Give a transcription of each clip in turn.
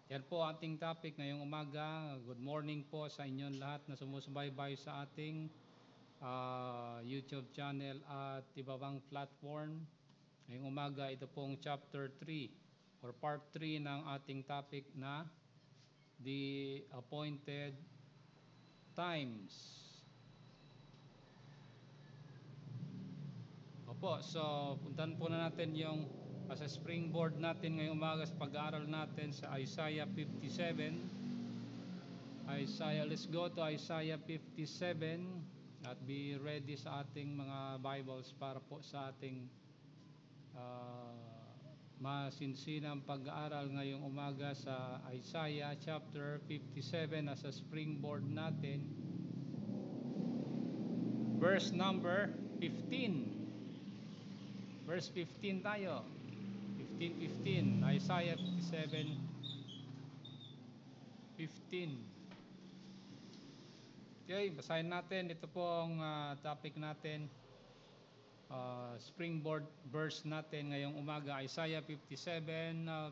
Yan po ating topic ngayong umaga. Good morning po sa inyong lahat na sumusubaybay sa ating YouTube channel at iba pang platform. Ngayong umaga, ito pong chapter 3 or part 3 ng ating topic na The Appointed Times. Opo, so puntan po na natin yung as a springboard natin ngayong umaga sa pag-aaral natin sa Isaiah 57. Let's go to Isaiah 57 at be ready sa ating mga Bibles para po sa ating masinsinang pag-aaral ngayong umaga sa Isaiah chapter 57 as a springboard natin. Verse number 15. Verse 15 tayo. 15:15. Isaiah 57:15. Okay, basahin natin. Ito po ang topic natin. Springboard verse natin ngayong umaga, Isaiah 57:15,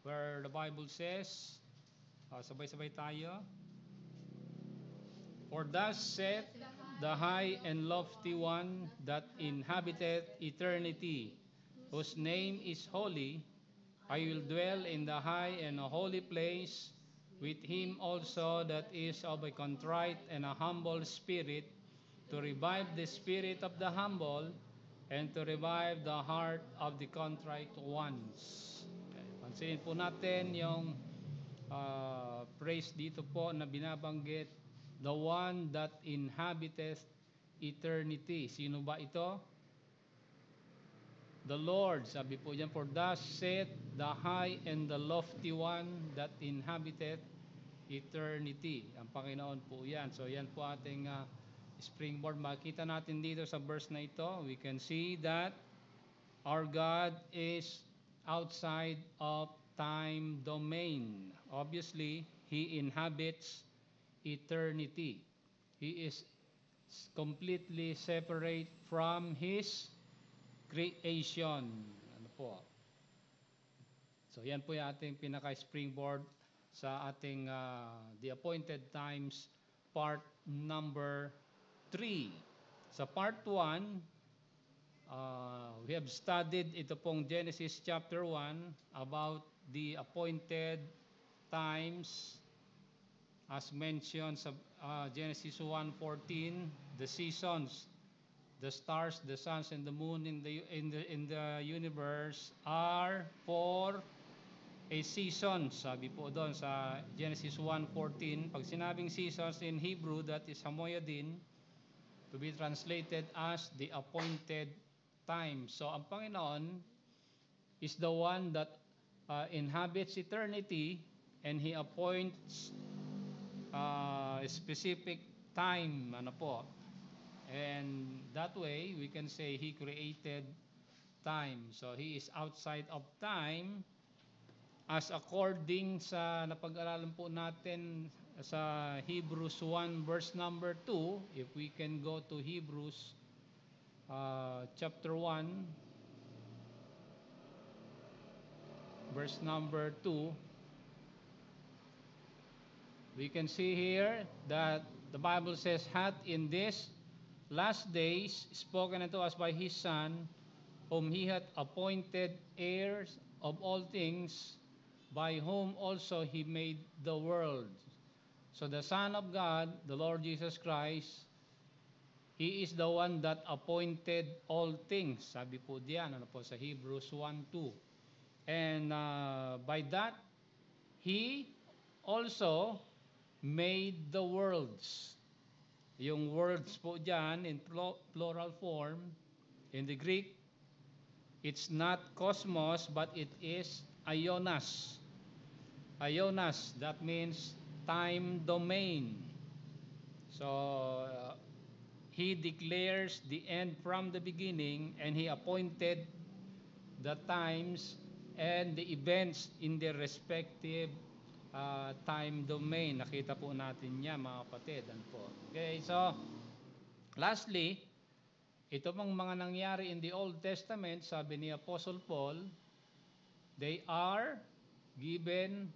where the Bible says, sabay-sabay tayo. For thus saith the high and lofty one that inhabiteth eternity, whose name is holy, I will dwell in the high and holy place, with him also that is of a contrite and a humble spirit, to revive the spirit of the humble, and to revive the heart of the contrite ones. Okay. Pansinin po natin yung praise dito po na binabanggit, the one that inhabiteth eternity. Sino ba ito? The Lord. Sabi po diyan, for thus saith the high and the lofty one that inhabiteth eternity. Ang Panginoon po yan. So yan po ating springboard. Makita natin dito sa verse na ito, we can see that our God is outside of time domain. Obviously, He inhabits eternity. He is completely separate from His creation. Ano po? So yan po yung ating pinaka-springboard sa ating The Appointed Times part number 3. Sa part 1, we have studied ito pong Genesis chapter 1 about the appointed times as mentioned sa Genesis 1:14, the seasons, the stars, the suns, and the moon in the universe are for a season. Sabi po doon sa Genesis 1:14, pag sinabing seasons in Hebrew, that is hamoyadin, to be translated as the appointed time. So ang Panginoon is the one that inhabits eternity, and He appoints a specific time, ano po. And that way, we can say He created time. So He is outside of time, as according sa napag-aralan po natin sa Hebrews 1 verse number 2. If we can go to Hebrews chapter 1 verse number 2, we can see here that the Bible says, hath in these last days spoken unto us by His Son, whom He hath appointed heirs of all things, by whom also He made the world. So the Son of God, the Lord Jesus Christ, He is the one that appointed all things. Sabi po diyan, ano po, sa Hebrews 1:2. And by that, He also made the worlds. Yung worlds po diyan in plural form, in the Greek, it's not cosmos, but it is aionas. Aionas, that means time domain. So, He declares the end from the beginning, and He appointed the times and the events in their respective time domain. Nakita po natin yan, mga kapatid. Ano po? Okay, so lastly, ito pong mga nangyari in the Old Testament, sabi ni Apostle Paul, they are given,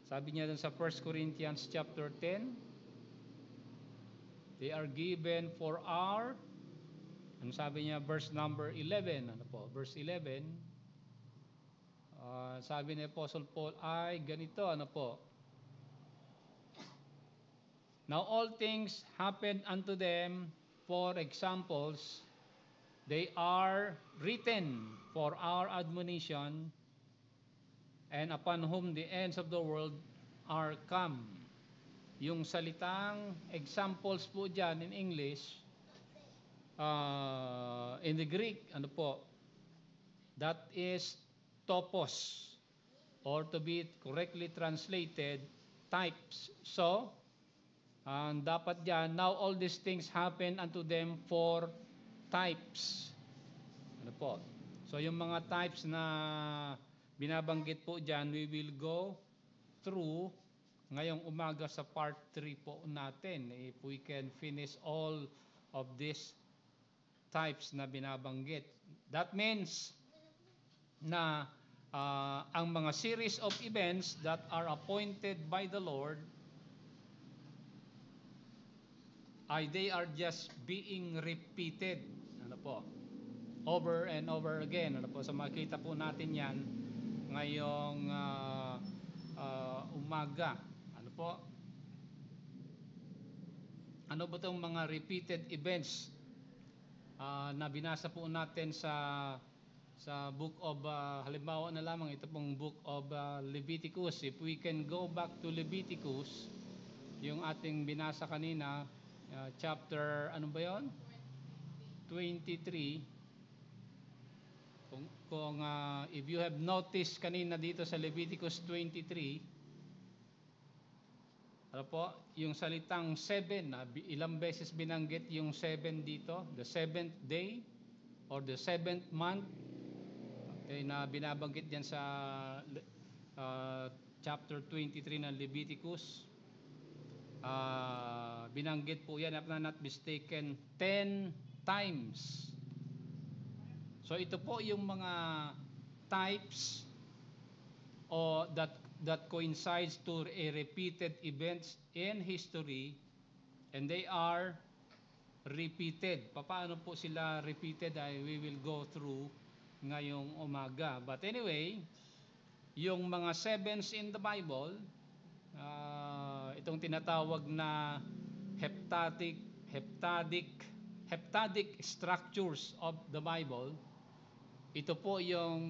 sabi niya dun sa 1 Corinthians chapter 10, they are given for our, ano sabi niya, verse number 11, ano po, verse 11, sabi ni Apostle Paul ay ganito, ano po, now all things happen unto them for examples, they are written for our admonition, and upon whom the ends of the world are come. Yung salitang examples po dyan in English, in the Greek, ano po, that is topos, or to be correctly translated, types. So, dapat dyan, now all these things happen unto them for types. Ano po? So, yung mga types na binabanggit po dyan, we will go through ngayong umaga sa part 3 po natin. If we can finish all of these types na binabanggit. That means na ang mga series of events that are appointed by the Lord ay they are just being repeated. Ano po? Over and over again. Ano po? So makita po natin yan ngayong umaga. Ano po? Ano ba itong mga repeated events na binasa po natin sa book of, halimbawa na lamang ito pong book of Leviticus. If we can go back to Leviticus, yung ating binasa kanina, chapter, ano ba yon? 23. Kung if you have noticed kanina dito sa Leviticus 23, ano po, yung salitang 7, ilang beses binanggit yung 7 dito, the 7th day or the 7th month, okay, na binabanggit diyan sa chapter 23 ng Leviticus. Binanggit po yan, if I'm not mistaken, 10 times. So ito po yung mga types o that coincides to a repeated events in history, and they are repeated. Paano po sila repeated ay we will go through ngayong umaga. But anyway, yung mga sevens in the Bible, itong tinatawag na heptadic structures of the Bible, ito po yung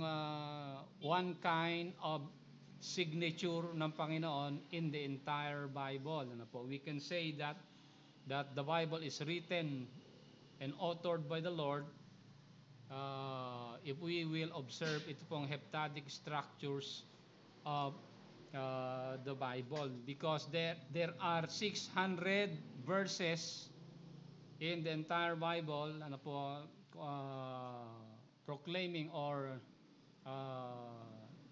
one kind of signature ng Panginoon in the entire Bible. Ano po? We can say that the Bible is written and authored by the Lord if we will observe ito pong heptadic structures of the Bible, because there are 600 verses in the entire Bible, ano po, proclaiming or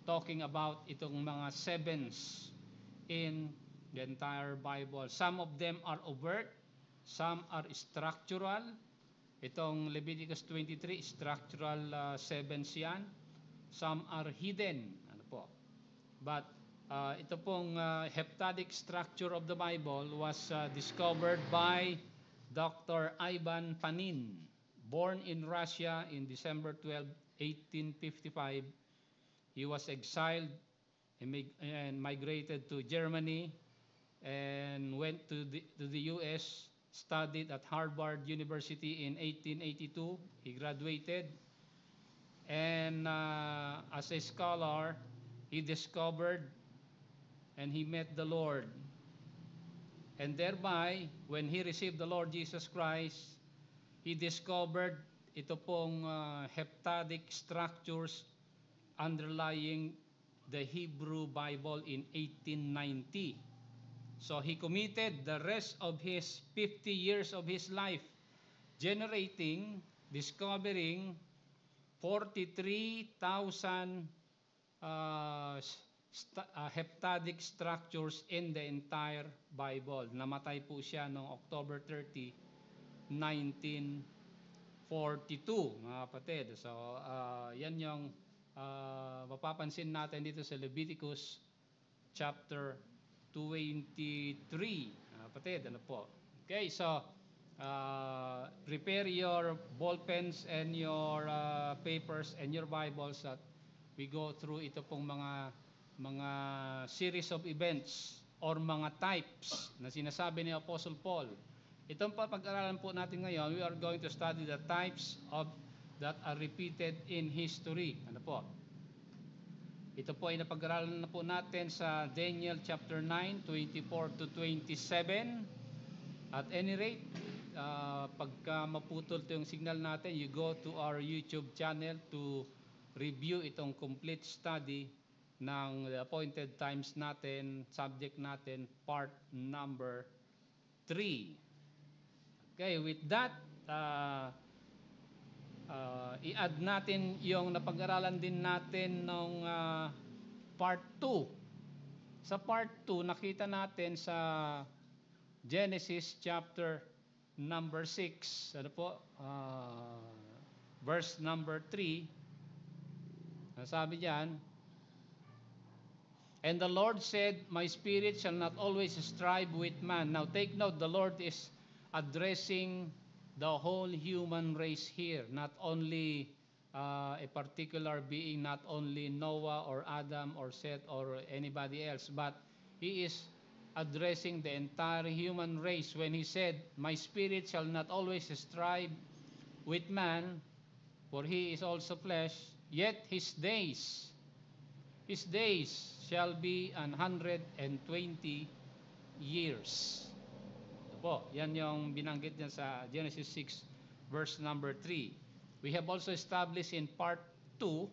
talking about itong mga sevens in the entire Bible. Some of them are overt, some are structural. Itong Leviticus 23, structural sevens yan. Some are hidden. Ano po? But ito pong heptadic structure of the Bible was discovered by Dr. Ivan Panin, born in Russia in December 12, 1855. He was exiled and migrated to Germany and went to the U.S., studied at Harvard University in 1882. He graduated, and as a scholar, he discovered and he met the Lord. And thereby, when he received the Lord Jesus Christ, he discovered ito pong heptadic structures underlying the Hebrew Bible in 1890. So he committed the rest of his 50 years of his life discovering 43,000 heptadic structures in the entire Bible. Namatay po siya noong October 30, 1942, mga kapatid. So, yan yung mapapansin natin dito sa Leviticus chapter 23. Kapatid, ano po? Okay, so prepare your ball pens and your papers and your Bibles that we go through ito pong mga series of events or mga types na sinasabi ni Apostle Paul. Itong pag-aralan po natin ngayon, we are going to study the types of that are repeated in history. Ano po? Ito po ay napag-aralan na po natin sa Daniel chapter 9, 24 to 27. At any rate, pagka maputol ito yung signal natin, you go to our YouTube channel to review itong complete study ng the appointed times natin, subject natin, part number 3. Okay, with that, i-add natin yung napag-aralan din natin nung part 2. Sa part 2, nakita natin sa Genesis chapter number 6, ano po, verse number 3, sabi diyan, and the Lord said, my spirit shall not always strive with man. Now take note, the Lord is addressing the whole human race here, not only a particular being, not only Noah or Adam or Seth or anybody else, but he is addressing the entire human race when he said, my spirit shall not always strive with man, for he is also flesh, yet his days shall be 120 years. Ito po, yan yung binanggit niya sa Genesis 6 verse number 3. We have also established in part 2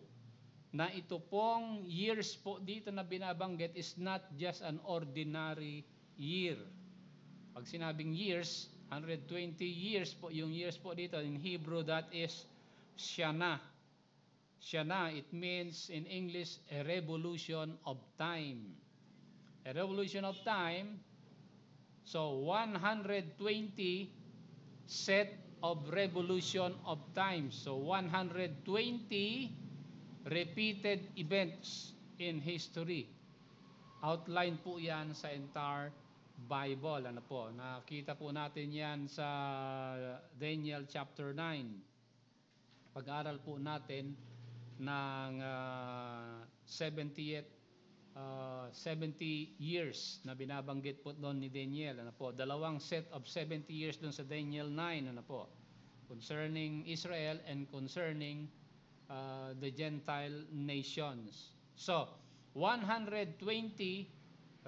na ito pong years po dito na binabanggit is not just an ordinary year. Pag sinabing years, 120 years po, yung years po dito in Hebrew, that is Shana. Shana, it means in English, a revolution of time. A revolution of time, so 120 set of revolution of time. So 120 repeated events in history. Outline po yan sa entire Bible. Ano po? Nakita po natin yan sa Daniel chapter 9. Pag-aaral po natin ng 70 years na binabanggit po doon ni Daniel. Ano po? Dalawang set of 70 years doon sa Daniel 9. Ano po? Concerning Israel and concerning the Gentile nations. So, 120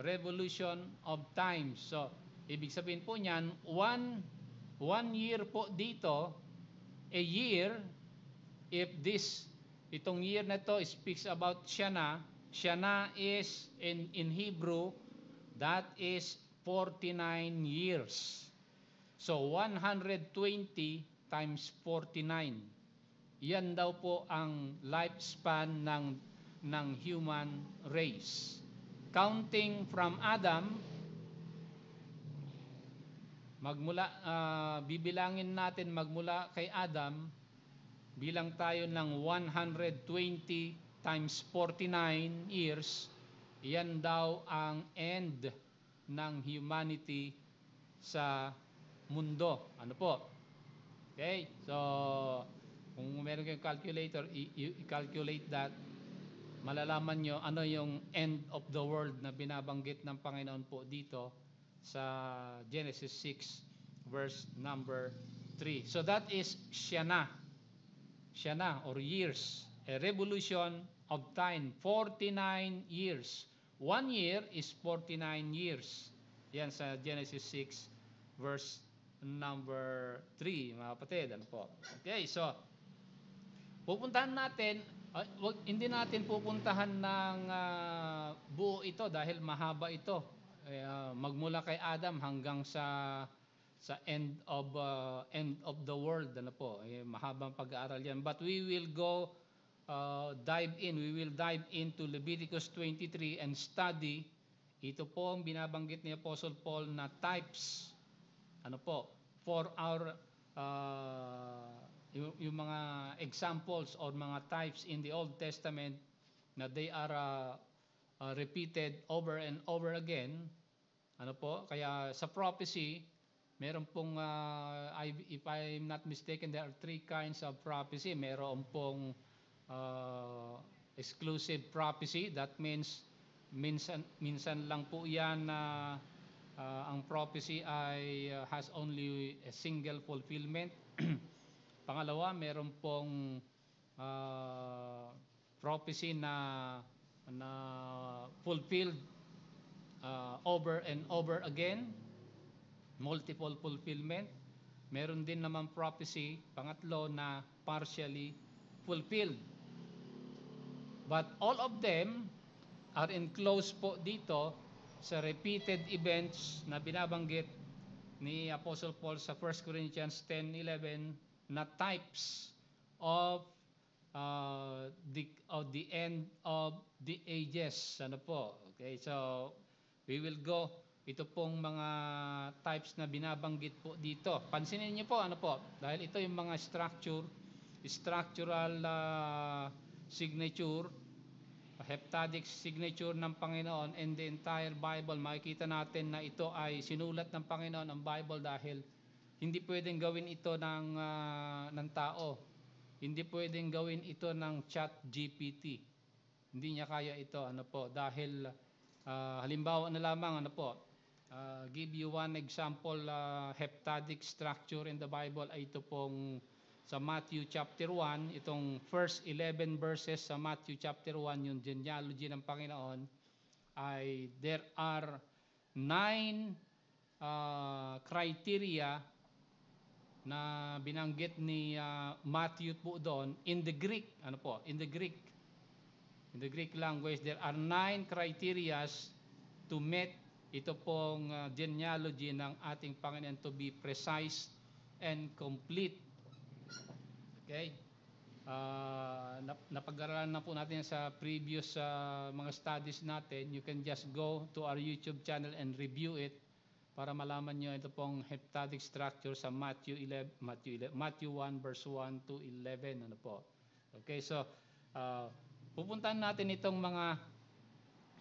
revolution of time. So, ibig sabihin po niyan, one year po dito, a year, if itong year na to speaks about Shana, Shana is in Hebrew, that is 49 years. So, 120 times 49. Yan daw po ang lifespan ng human race. Counting from Adam, bibilangin natin magmula kay Adam, bilang tayo ng 120 times 49 years, yan daw ang end ng humanity sa mundo. Ano po? Okay, so kung meron kayong calculator, i-calculate that, malalaman nyo ano yung end of the world na binabanggit ng Panginoon po dito sa Genesis 6 verse number 3. So that is Shana or years, a revolution of time, 49 years. 1 year is 49 years. Yan sa Genesis 6 verse number 3, mga kapatid. Ano po? Okay, so pupuntahan natin, hindi natin pupuntahan ng buo ito dahil mahaba ito. Magmula kay Adam hanggang sa end of the world, ano po. Mahabang pag-aaral yan. But we will go we will dive into Leviticus 23 and study ito po ang binabanggit ni Apostle Paul na types, ano po, for our yung mga examples or mga types in the Old Testament na they are repeated over and over again. Ano po? Kaya sa prophecy, meron pong, if I'm not mistaken, there are three kinds of prophecy. Meron pong exclusive prophecy. That means minsan lang po yan na ang prophecy ay has only a single fulfillment. Pangalawa, meron pong prophecy na fulfilled over and over again, multiple fulfillment. Meron din naman prophecy, pangatlo, na partially fulfilled. But all of them are enclosed po dito sa repeated events na binabanggit ni Apostle Paul sa 1 Corinthians 10:11 na types of the end of the ages. Ano po? Okay, so we will go ito pong mga types na binabanggit po dito. Pansinin niyo po, ano po? Dahil ito yung mga structural signature, heptadic signature ng Panginoon in the entire Bible. Makikita natin na ito ay sinulat ng Panginoon ang Bible dahil hindi pwedeng gawin ito ng tao. Hindi pwedeng gawin ito ng ChatGPT. Hindi niya kaya ito, ano po, dahil halimbawa na lamang, ano po, give you one example, heptadic structure in the Bible ay ito pong sa Matthew chapter 1, itong first 11 verses sa Matthew chapter 1, yung genealogy ng Panginoon, ay there are 9 criteria na binanggit ni Matthew po doon in the Greek. Ano po? In the Greek language, there are 9 criterias to meet ito pong genealogy ng ating Panginoon to be precise and complete. Okay? Napag-aralan na po natin sa previous mga studies natin. You can just go to our YouTube channel and review it para malaman nyo ito pong heptadic structure sa Matthew 1 verse 1 to 11. Ano po? Okay, so pupuntahan natin itong mga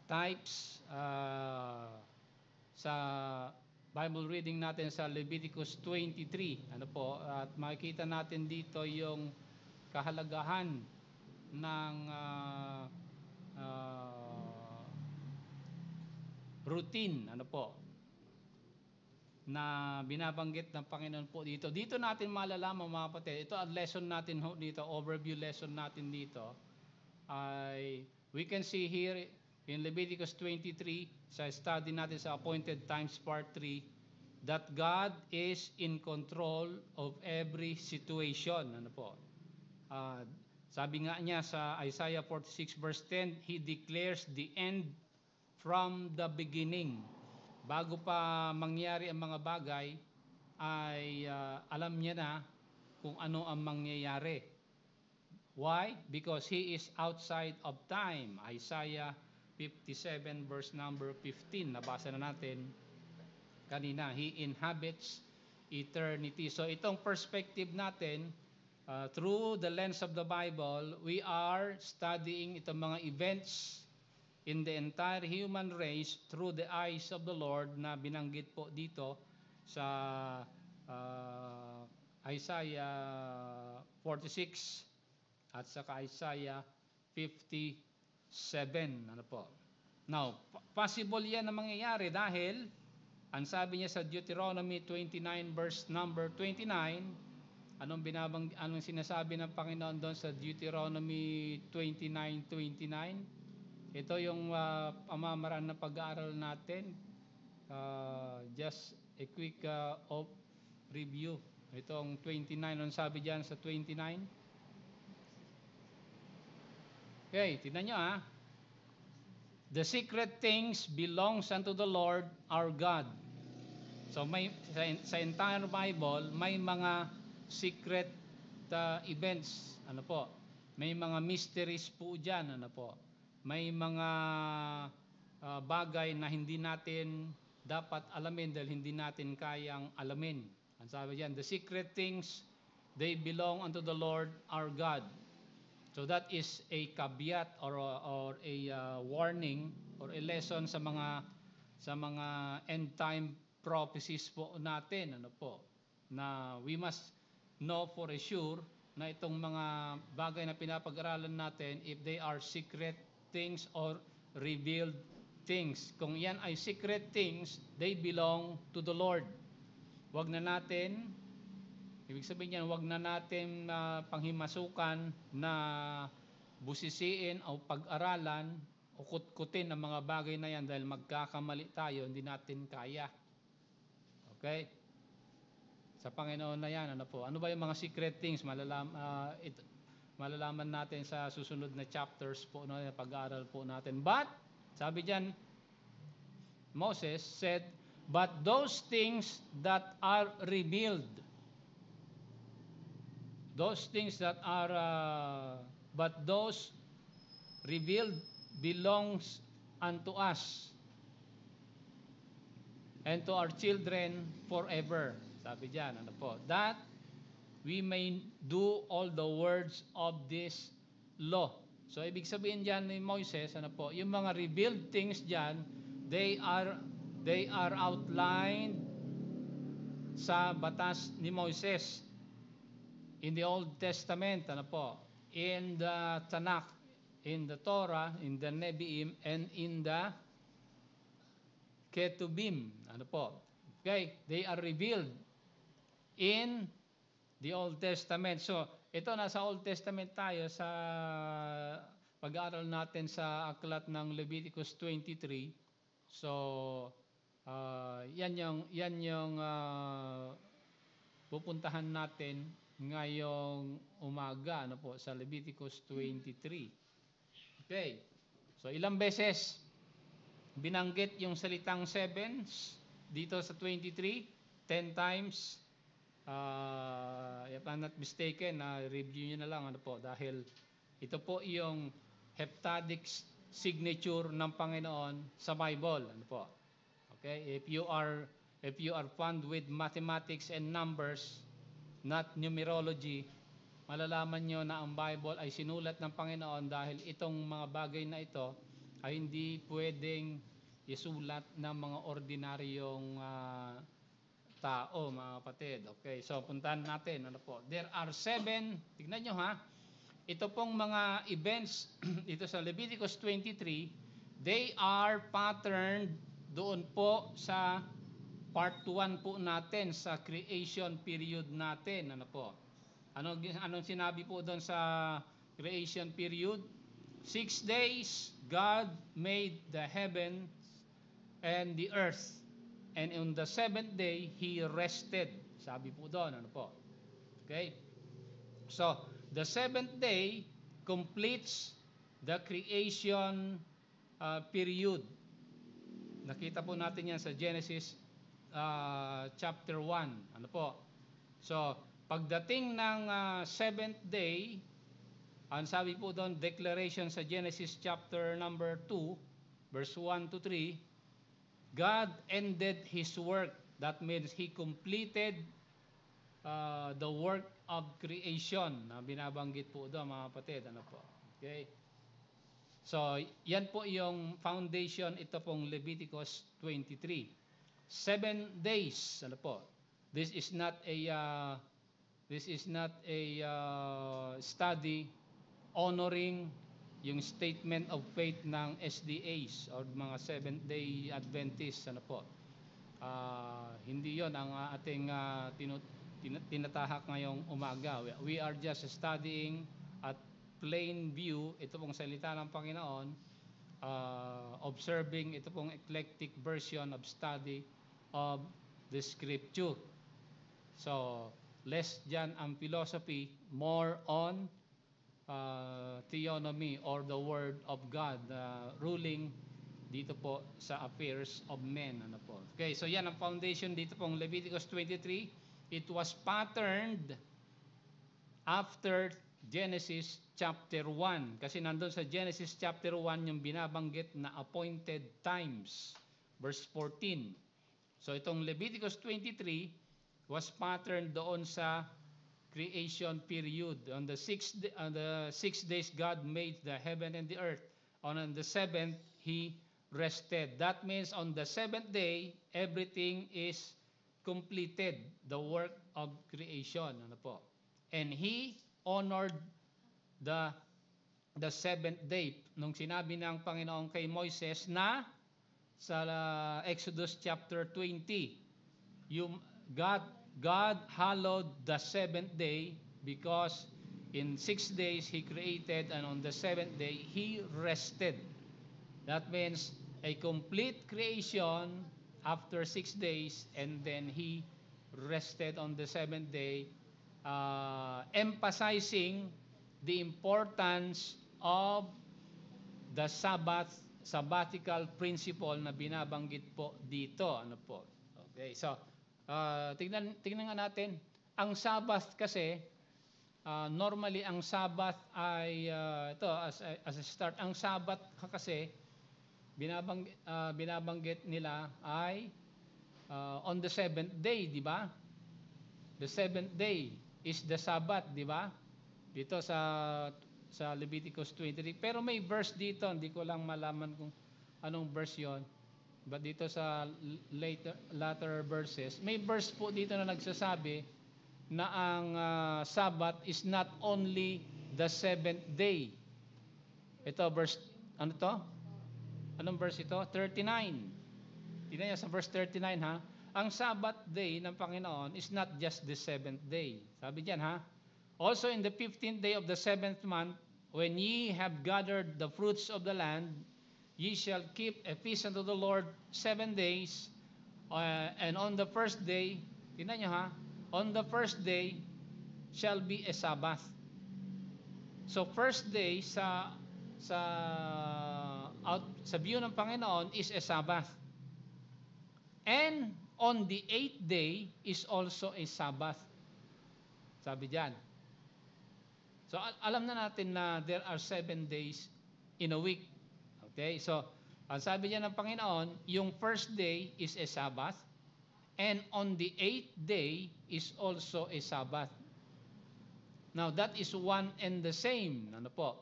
types sa Bible reading natin sa Leviticus 23. Ano po? At makikita natin dito yung kahalagahan ng routine, ano po, na binabanggit ng Panginoon po dito. Dito natin malalaman, mga kapatid, ito ang lesson natin dito, overview lesson natin dito, ay we can see here in Leviticus 23, sa study natin sa Appointed Times Part 3, that God is in control of every situation. Ano po? Sabi nga niya sa Isaiah 46 verse 10, He declares the end from the beginning. Bago pa mangyari ang mga bagay, ay alam niya na kung ano ang mangyayari. Why? Because He is outside of time. Isaiah 57 verse number 15. Nabasa na natin kanina. He inhabits eternity. So itong perspective natin, through the lens of the Bible, we are studying itong mga events in the entire human race through the eyes of the Lord na binanggit po dito sa Isaiah 46 at saka Isaiah 57. Ano po? Now, possible yan na mangyayari dahil ang sabi niya sa Deuteronomy 29 verse number 29, anong sinasabi ng Panginoon doon sa Deuteronomy 29:29? Ito yung pamamaraan na pag-aaral natin. Just a quick review. Itong 29, anong sabi diyan sa 29? Okay, tingnan nyo ha. The secret things belongs unto the Lord our God. So may sa entire Bible, may mga secret events, ano po? May mga mysteries po diyan, ano po? May mga bagay na hindi natin dapat alamin dahil hindi natin kayang alamin. Ang sabi diyan, the secret things they belong unto the Lord our God. So that is a caveat or a warning or a lesson sa mga end time prophecies po natin, ano po, na we must know for a sure na itong mga bagay na pinapag-aralan natin, if they are secret things or revealed things. Kung yan ay secret things, they belong to the Lord. Wag na natin, ibig sabihin niyan, wag na natin panghimasukan na busisiin o pag-aralan o kutkutin ang mga bagay na yan dahil magkakamali tayo, hindi natin kaya. Okay? Sa Panginoon na yan, ano po? Ano ba yung mga secret things? Malalaman natin sa susunod na chapters po, no, na pag-aaral po natin. But, sabi diyan, Moses said, but those things that are revealed, those things that are, but those revealed belongs unto us and to our children forever. Sabi diyan, ano po? That we may do all the words of this law. So, ibig sabihin diyan ni Moses, ano po? Yung mga revealed things diyan, they are outlined sa batas ni Moses in the Old Testament, ano po? In the Tanakh, in the Torah, in the Nevi'im, and in the Ketubim, ano po? Okay, they are revealed in the Old Testament. So, ito nasa Old Testament tayo sa pag-aaral natin sa aklat ng Leviticus 23. So, yan yung pupuntahan natin ngayong umaga, ano po, sa Leviticus 23. Okay. So, ilang beses binanggit yung salitang sevens dito sa 23? 10 times. If I'm not mistaken, review nyo na lang, ano po, dahil ito po yung heptadic signature ng Panginoon sa Bible, ano po. Okay, if you are fond with mathematics and numbers, not numerology, malalaman nyo na ang Bible ay sinulat ng Panginoon dahil itong mga bagay na ito ay hindi pwedeng isulat ng mga ordinaryong tao, mga kapatid. Okay, so puntahan natin, ano po. There are 7, tignan nyo ha, ito pong mga events ito sa Leviticus 23, they are patterned doon po sa part 1 po natin sa creation period natin, ano po. Anong sinabi po doon sa creation period? 6 days God made the heavens and the earth, and on the 7th day He rested. Sabi po doon, ano po. Okay? So, the 7th day completes the creation period. Nakita po natin yan sa Genesis chapter 1. Ano po? So, pagdating ng 7th day, ang sabi po doon, declaration sa Genesis chapter number 2, verse 1 to 3, God ended His work. That means He completed the work of creation na binabanggit po doon, mga kapatid. Ano po? Okay? So, yan po yung foundation, ito pong Leviticus 23. 7 days, ano po? This is not a study honoring yung statement of faith ng SDAs or mga Seventh-day Adventists, ano po. Hindi yon ang ating tinatahak ngayong umaga. We are just studying at plain view ito pong salita ng Panginoon, observing ito pong eclectic version of study of the Scripture. So, less dyan ang philosophy, more on theonomy or the Word of God ruling dito po sa affairs of men. Ano po. Okay, so yan ang foundation dito pong Leviticus 23. It was patterned after Genesis chapter 1. Kasi nandun sa Genesis chapter 1 yung binabanggit na appointed times. Verse 14. So itong Leviticus 23 was patterned doon sa creation period. On the 6 days, God made the heaven and the earth. On the seventh, He rested. That means on the seventh day, everything is completed, the work of creation. Ano po? And He honored the seventh day. Nung sinabi ng Panginoon kay Moises na sa Exodus chapter 20, God hallowed the seventh day because in 6 days He created, and on the seventh day He rested. That means a complete creation after 6 days, and then He rested on the seventh day, emphasizing the importance of the sabbatical principle na binabanggit po dito. Ano po? Okay, so tingnan nga natin. Ang Sabbath kasi, normally ang Sabbath ay ito as a start. Ang Sabbath kasi binabanggit nila ay on the seventh day, di ba? The seventh day is the Sabbath, di ba? Dito sa Leviticus 23. Pero may verse dito, hindi ko lang malaman kung anong verse 'yon. But dito sa later verses, may verse po dito na nagsasabi na ang Sabbath is not only the seventh day. Ito verse, ano to? Anong verse ito? 39. Tingnan niyo sa verse 39 ha. Ang Sabbath day ng Panginoon is not just the seventh day. Sabi diyan ha. Also in the 15th day of the seventh month, when ye have gathered the fruits of the land, ye shall keep a feast unto the Lord 7 days. And on the first day, tingnan nyo ha, on the first day shall be a Sabbath. So first day sa view ng Panginoon is a Sabbath. And on the 8th day is also a Sabbath. Sabi diyan. So alam na natin na there are 7 days in a week. Okay? So ang sabi niya ng Panginoon, yung first day is a Sabbath, and on the 8th day is also a Sabbath. Now that is one and the same. Ano po?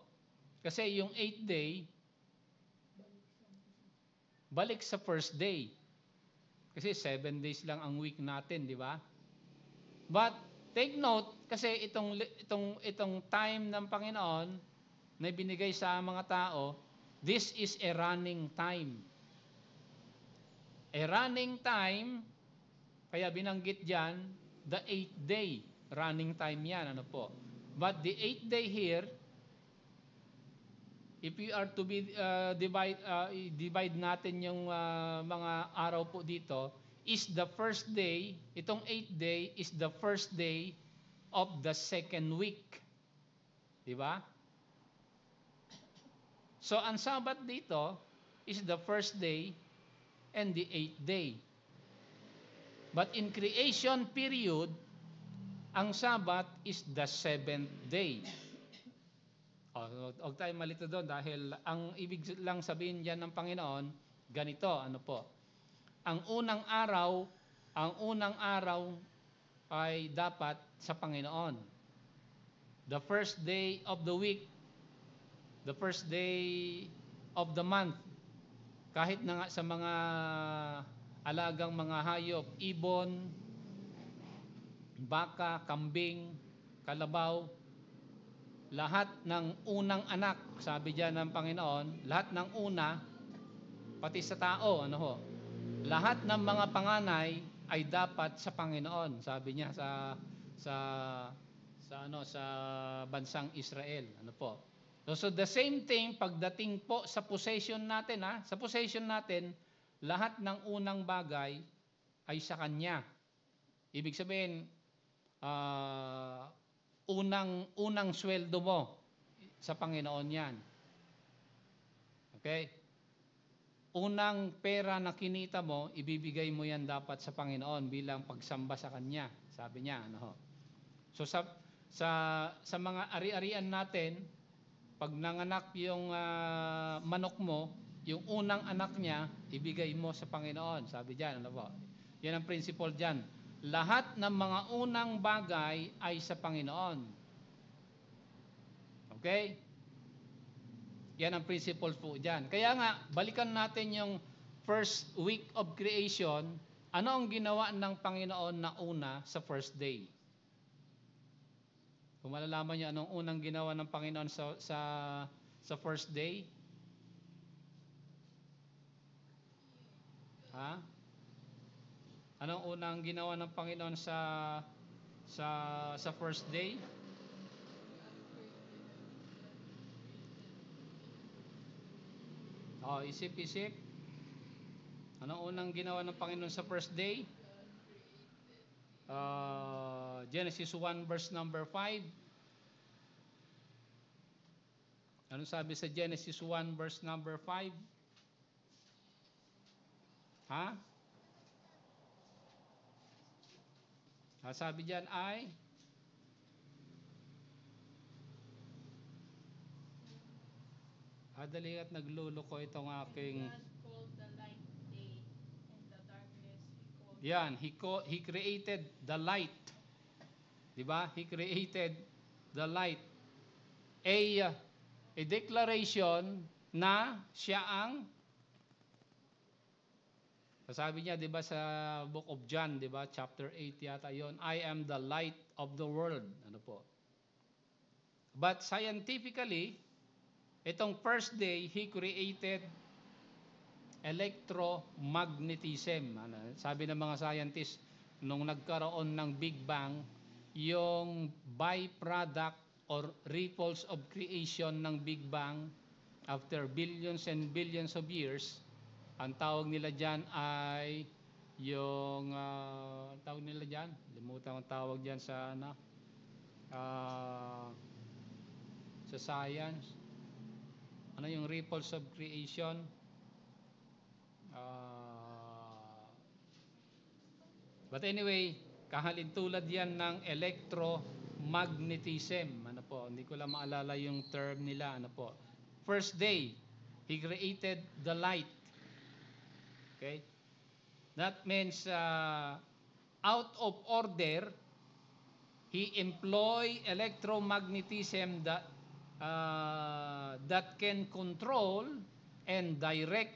Kasi yung 8th day balik sa first day. Kasi 7 days lang ang week natin, di ba? But take note, kasi itong time ng Panginoon na binigay sa mga tao, this is a running time. A running time, kaya binanggit diyan, the 8th day, running time yan, ano po. But the 8th day here, if you are to be divide natin yung mga araw po dito, is the first day, itong 8th day is the first day of the second week. Di ba? So, ang Sabbath dito is the first day and the 8th day. But in creation period, ang Sabbath is the 7th day. Huwag tayo malito doon dahil ang ibig lang sabihin diyan ng Panginoon, ganito, ano po. Ang unang araw ay dapat sa Panginoon. The first day of the week, the first day of the month, kahit na nga sa mga alagang mga hayop, ibon, baka, kambing, kalabaw, lahat ng unang anak, sabi diyan ng Panginoon, lahat ng una, pati sa tao, ano ho, lahat ng mga panganay ay dapat sa Panginoon, sabi niya sa bansang Israel, ano po. So the same thing pagdating po sa possession natin, sa possession natin, lahat ng unang bagay ay sa kanya. Ibig sabihin, unang sweldo mo sa Panginoon yan. Okay? Unang pera na kinita mo, ibibigay mo yan dapat sa Panginoon bilang pagsamba sa Kanya. Sabi niya, ano ho. So sa mga ari-arian natin, pag nanganak yung manok mo, yung unang anak niya, ibigay mo sa Panginoon. Sabi diyan, ano po? Yan ang principle diyan. lahat ng mga unang bagay ay sa Panginoon. Okay? Yan ang principle po dyan. Kaya nga, balikan natin yung first week of creation. Ano ang ginawa ng Panginoon na una sa first day? Kung malalaman niyo anong unang ginawa ng Panginoon sa first day? Ha? Anong unang ginawa ng Panginoon sa first day? Oh, isip-isip. Anong unang ginawa ng Panginoon sa first day? Genesis 1 verse number 5. Anong sabi sa Genesis 1 verse number 5? Ha? Sabi diyan ay dali at nagluluko itong aking yan, he created the light. 'Di ba? He created the light. A declaration na siya ang sabi niya, 'di ba, sa book of John, 'di ba, chapter 8 yata 'yon, I am the light of the world. Ano po? But scientifically, itong first day, he created electromagnetism. Sabi ng mga scientists, nung nagkaroon ng Big Bang, yung byproduct or ripples of creation ng Big Bang after billions and billions of years, ang tawag nila dyan ay yung tawag nila dyan, limutan ang tawag dyan sa sa science, ano yung ripples of creation, but anyway, kahalintulad yan ng electromagnetism. Ano po, hindi ko lang maalala yung term nila. Ano po, first day, he created the light. Okay? That means out of order, he employ electromagnetism that can control and direct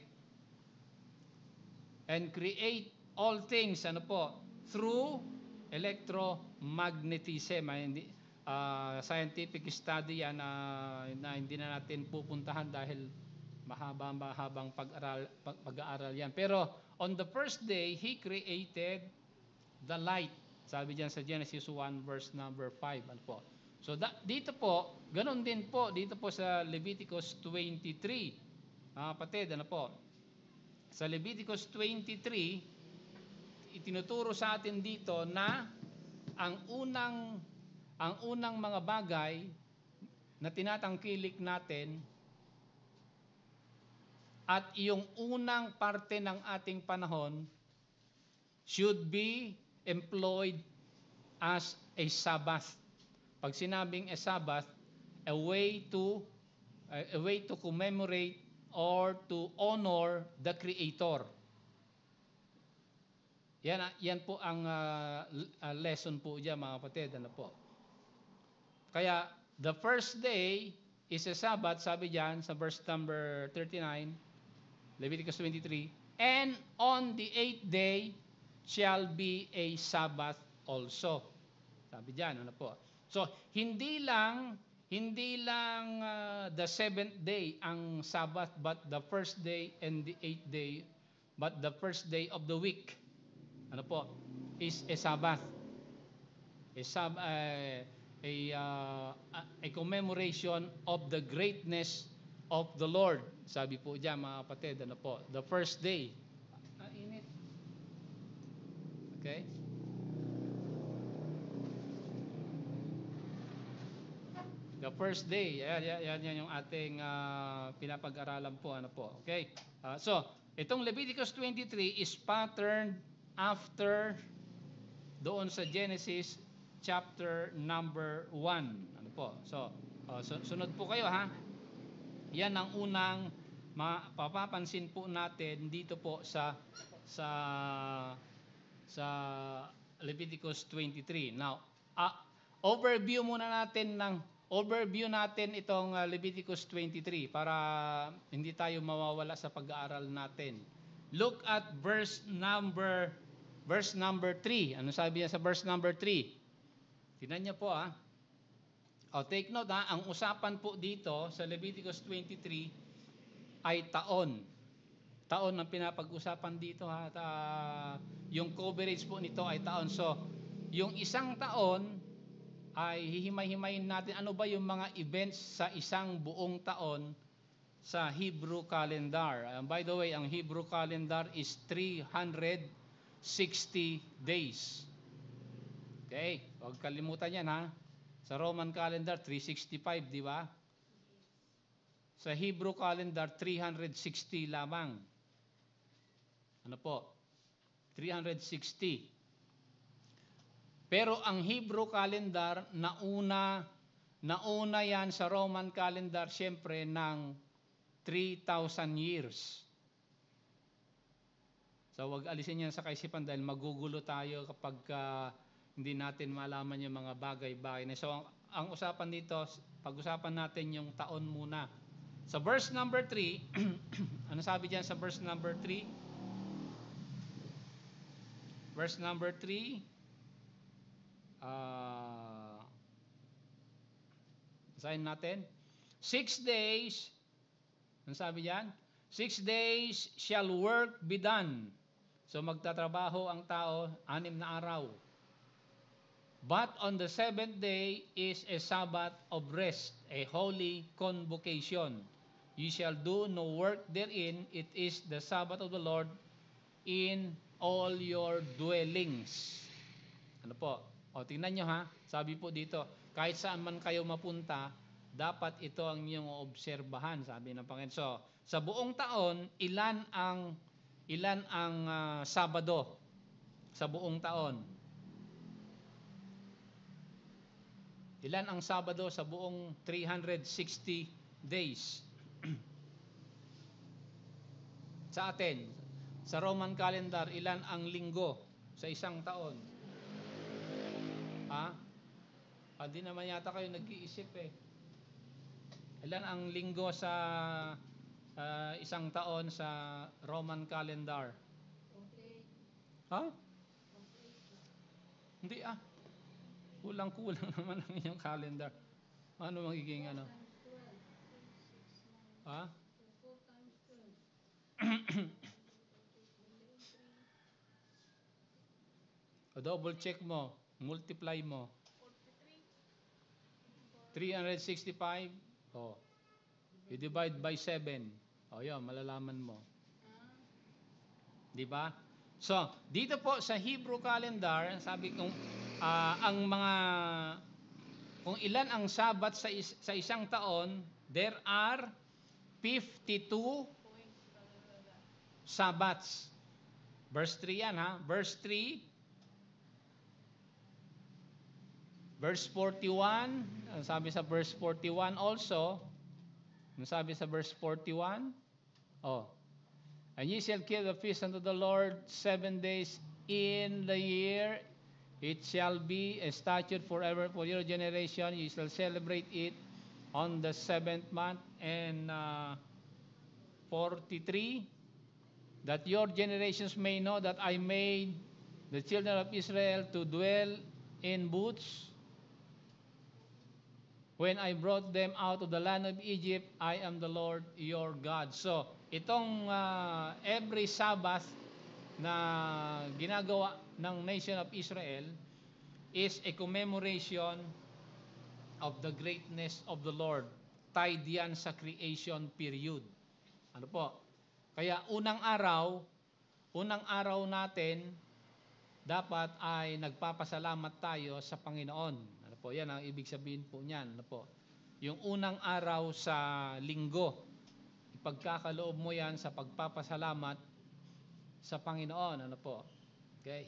and create all things, ano po, through electromagnetism. Scientific study yan na hindi na natin pupuntahan dahil mahabang pag-aaral yan. Pero on the first day, he created the light. Sabi diyan sa Genesis 1 verse number 5. Ano po? So dito po, ganun din po dito po sa Leviticus 23. Mga kapatid, ano po? Sa Leviticus 23, itinuturo sa atin dito na ang unang mga bagay na tinatangkilik natin at yung unang parte ng ating panahon should be employed as a Sabbath. Pag sinabing a Sabbath, a way to commemorate or to honor the Creator. Yan po ang lesson po diyan, mga kapatid. Ano po? Kaya the first day is a Sabbath, sabi diyan sa verse number 39, Leviticus 23, and on the 8th day shall be a Sabbath also. Sabi diyan, ano po? So, hindi lang the 7th day ang Sabbath, but the first day and the 8th day, but the first day of the week, ano po, is a Sabbath. A commemoration of the greatness of the Lord. Sabi po diyan, mga kapatid, ano po, the first day. Init. Okay? The first day, yan yung ating pinapag-aralan po, ano po. Okay? So, itong Leviticus 23 is patterned after doon sa Genesis chapter number 1. Ano po? So, sunod po kayo, ha? Yan ang unang mapapansin po natin dito po sa Leviticus 23. Now, overview natin itong Leviticus 23 para hindi tayo mawawala sa pag-aaral natin. Look at verse number 3. Ano sabi niya sa verse number 3? Tingnan niyo po take note ang usapan po dito sa Leviticus 23 ay taon. Taon ang pinapag-usapan dito at yung coverage po nito ay taon. So, yung isang taon ay hihimay-himayin natin ano ba yung mga events sa isang buong taon sa Hebrew calendar. By the way, ang Hebrew calendar is 360 days. Okay, huwag kalimutan yan Sa Roman calendar, 365, di ba? Sa Hebrew calendar, 360 lamang. Ano po? 360. Pero ang Hebrew calendar, nauna yan sa Roman calendar, syempre, ng 3,000 years. So, wag alisin yan sa kaisipan dahil magugulo tayo kapag hindi natin malaman yung mga bagay-bagay. So, ang usapan dito, pag-usapan natin yung taon muna. Sa verse number 3, ano sabi diyan sa verse number 3? Verse number 3, basahin natin. 6 days, ano sabi diyan? 6 days shall work be done. So magtatrabaho ang tao 6 na araw. But on the 7th day is a Sabbath of rest, a holy convocation. You shall do no work therein. It is the Sabbath of the Lord in all your dwellings. Ano po? Tingnan nyo Sabi po dito, kahit saan man kayo mapunta, dapat ito ang inyong obserbahan, sabi ng Panginoon. So, sa buong taon, ilan ang Sabado sa buong taon? Ilan ang Sabado sa buong 360 days? Sa atin, sa Roman calendar, ilan ang linggo sa isang taon? Di naman yata kayo nag-iisip Ilan ang linggo sa isang taon sa Roman calendar? Hindi Kulang-kulang naman ang inyong calendar. Ano magiging double check mo, multiply mo. 365, you divide by 7. Yun, malalaman mo. Di ba? So, dito po sa Hebrew calendar, sabi kong kung ilan ang Sabbath sa isang taon, there are 52 Sabbaths. Verse 3 yan Verse 3, verse 41, ang sabi sa verse 41 also, ang sabi sa verse 41, and ye shall keep the feast unto the Lord 7 days in the year. It shall be a statute forever for your generation. You shall celebrate it on the 7th month. And 43, that your generations may know that I made the children of Israel to dwell in booths when I brought them out of the land of Egypt. I am the Lord your God. So, itong every Sabbath na ginagawa ng nation of Israel is a commemoration of the greatness of the Lord. Tied yan sa creation period. Ano po? Kaya unang araw natin dapat ay nagpapasalamat tayo sa Panginoon. Ano po? Yan ang ibig sabihin po niyan. Ano po? Yung unang araw sa linggo, ipagkakaloob mo yan sa pagpapasalamat sa Panginoon. Ano po? Okay.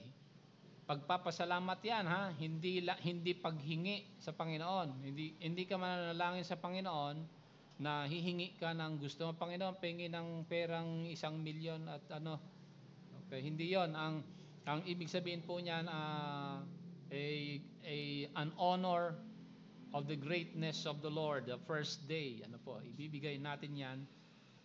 Pagpapasalamat yan hindi paghingi sa Panginoon. Hindi ka mananalangin sa Panginoon na hihingi ka ng gusto mo, Panginoon, pengi ng perang 1 milyon at Okay, hindi 'yon. Ang Ang ibig sabihin po niyan, an honor of the greatness of the Lord, the first day. Ano po, ibibigay natin yan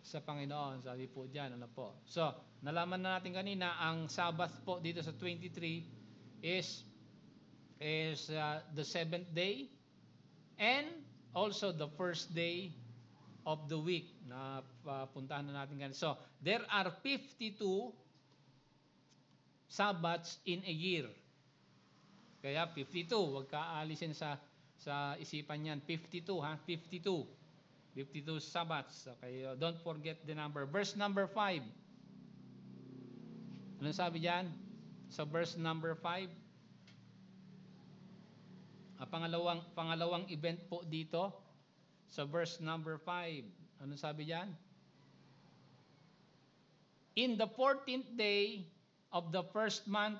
sa Panginoon. Sabi po diyan, ano po. So, nalaman na natin kanina, ang Sabbath po dito sa 23 is the seventh day and also the first day of the week na puntahan na natin kanina. So, there are 52 Sabbaths in a year. Kaya 52, wag ka aalisin sa isipan niyan. 52 ha, 52. 52 Sabbaths. Okay, don't forget the number. Verse number 5. Anong sabi diyan? Sa verse number 5. Pangalawang event po dito sa verse number 5. Anong sabi diyan? In the 14th day of the first month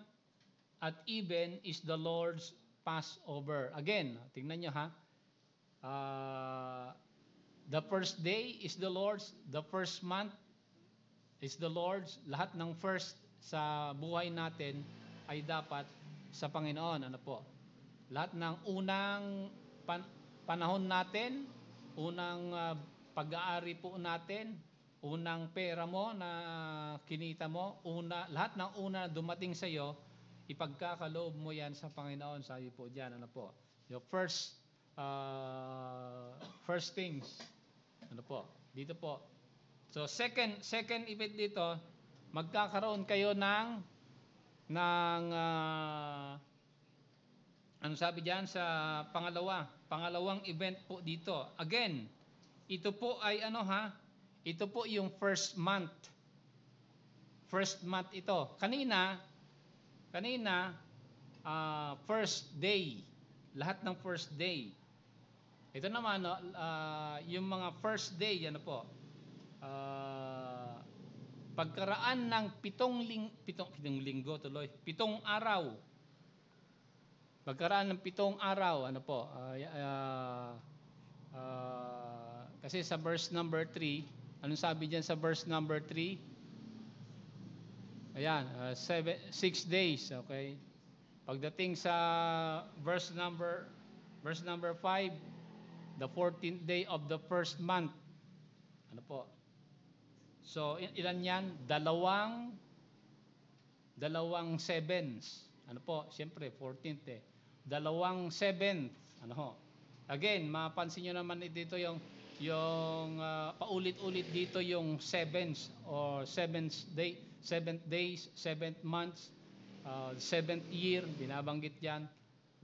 at even is the Lord's Passover. Again, tingnan nyo ha. The first day is the Lord's. The first month is the Lord's. Lahat ng first sa buhay natin ay dapat sa Panginoon. Ano po? Lahat ng unang panahon natin, unang pag-aari po natin, unang pera mo na kinita mo, lahat ng una dumating sa iyo, ipagkakaloob mo yan sa Panginoon. Sabi po diyan, ano po? Your first things. Ano po? Dito po. So second event dito, magkakaroon kayo ng ano sabi diyan sa pangalawang event po dito. Again, ito po ay ano ha? Ito po yung first month. First month ito. Kanina first day. Lahat ng first day. Ito naman yung mga first day, ano po? Pagkaraan ng pitong araw. Pagkaraan ng 7 araw, ano po? Kasi sa verse number 3, anong sabi diyan sa verse number 3? Ayan, 6 days, okay? Pagdating sa verse number 5, the 14th day of the first month. Ano po? So, ilan yan? Dalawang sevens. Ano po? Siyempre, 14th eh. Dalawang seventh. Ano ho? Again, mapansin nyo naman dito yung paulit-ulit dito yung sevens or seventh days, 7th months, 7th year, binabanggit yan.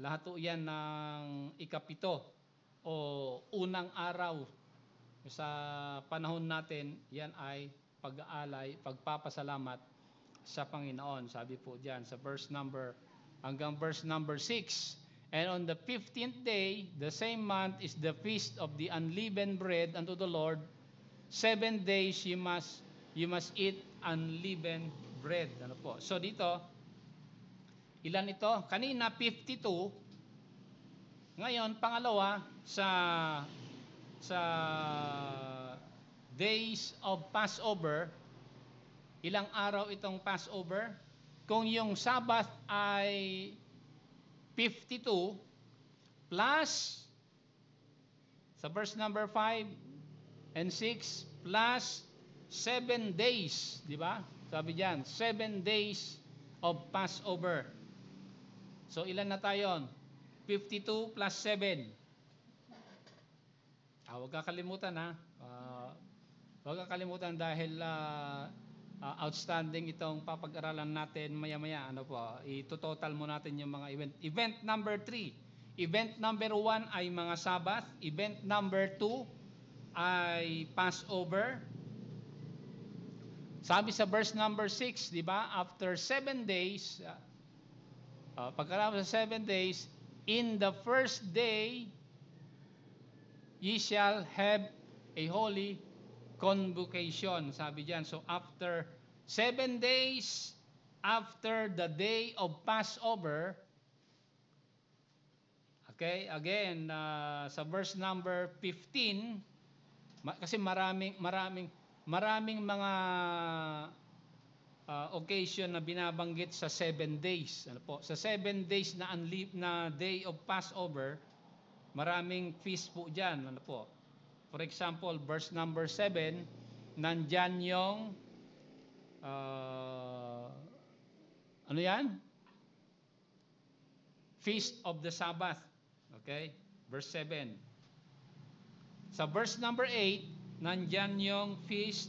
Lahat po yan ng ikapito o unang araw sa panahon natin, yan ay pag-aalay, pagpapasalamat sa Panginoon. Sabi po diyan sa verse number hanggang verse number 6. And on the 15th day, the same month, is the feast of the unleavened bread unto the Lord. 7 days you must eat unleavened bread. Ano po? So dito, ilan ito? Kanina 52. Ngayon, pangalawa sa days of Passover, ilang araw itong Passover? Kung yung Sabbath ay 52 plus sa verse number 5 and 6 plus 7 days, di ba? Sabi diyan, 7 days of Passover. So ilan na tayo? 52 plus 7. Huwag kakalimutan ha. Huwag kakalimutan dahil outstanding itong papag-aralan natin maya-maya. Ano po? Ito-total mo natin yung mga event. Event number 3. Event number 1 ay mga Sabbath. Event number 2 ay Passover. Sabi sa verse number 6, di ba? After 7 days, pagkaraan sa 7 days, in the first day, ye shall have a holy convocation. Sabi diyan. So after 7 days after the day of Passover, okay, again sa verse number 15, kasi maraming mga occasion na binabanggit sa 7 days. Ano po? Sa 7 days na day of Passover, maraming feast po diyan. Ano po? For example, verse number 7, nandyan yung ano yan? Feast of the Sabbath. Okay? Verse 7. Sa verse number 8, nandyan yung feast,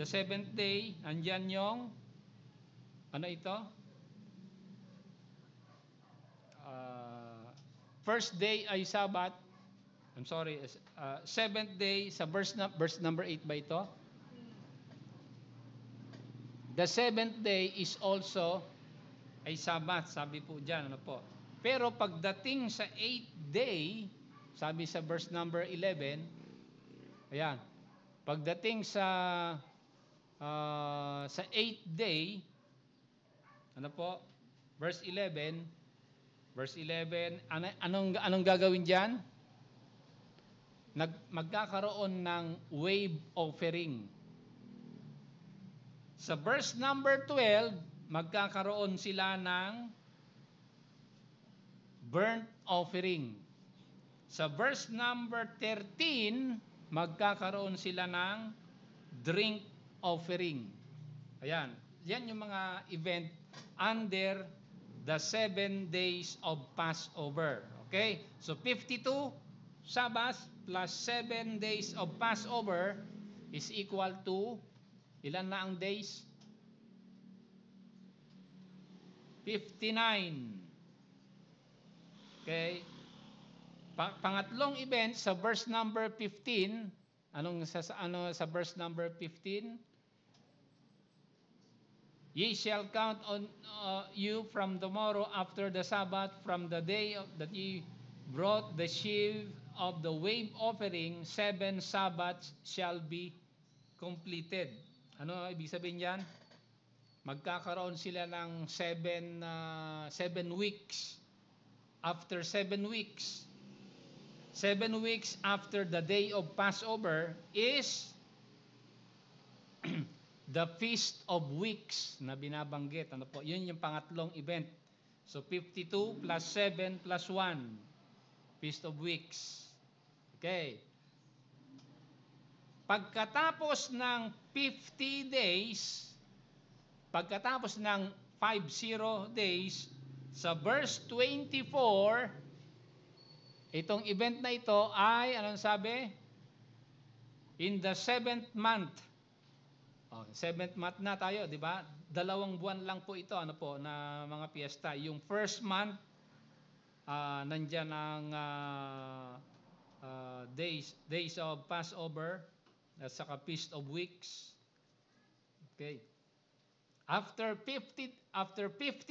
the 7th day, nandyan yung, ano ito? First day ay Sabbath. I'm sorry, 7th day, sa verse number 8 ba ito? The 7th day is also ay Sabbath, sabi po dyan, ano po. Pero pagdating sa 8th day, sabi sa verse number 11, ayan, pagdating sa 8th day, ano po, verse 11, anong gagawin dyan? Magkakaroon ng wave offering. Sa verse number 12, magkakaroon sila ng burnt offering. Sa verse number 13, magkakaroon sila ng drink offering. Ayan, yan yung mga event under the 7 days of Passover. Okay? So 52 Sabbath plus 7 days of Passover is equal to ilan na ang days? 59. Okay? Pangatlong event sa verse number 15, sa verse number 15? Ye shall count on you from tomorrow after the Sabbath, from the day that ye brought the sheaf of the wave offering, 7 Sabbaths shall be completed. Ano ibig sabihin yan? Magkakaroon sila ng 7 weeks. After 7 weeks, 7 weeks after the day of Passover is the Feast of Weeks na binabanggit. Ano po? Yun yung pangatlong event. So 52 plus 7 plus 1, Feast of Weeks. Okay. Pagkatapos ng 50 days, pagkatapos ng 50 days, sa verse 24, itong event na ito ay, anong sabi? In the 7th month. 7th month na tayo, di ba? 2 buwan lang po ito, ano po, na mga piyesta. Yung first month, nandyan ang days of Passover, at saka Feast of Weeks. Okay. After 50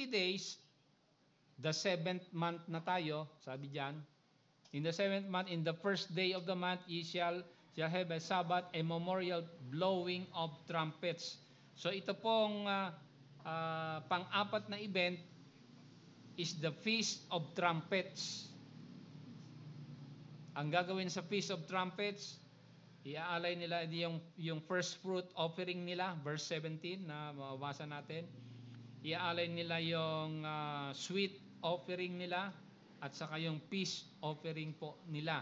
days, the 7th month na tayo, sabi diyan. In the 7th month, in the first day of the month, ye shall have a Sabbath, a memorial blowing of trumpets. So ito pong pang-apat na event is the Feast of Trumpets. Ang gagawin sa Feast of Trumpets, iaalay nila yung first fruit offering nila, verse 17 na mababasa natin. Iaalay nila yung sweet offering nila at saka yung peace offering po nila.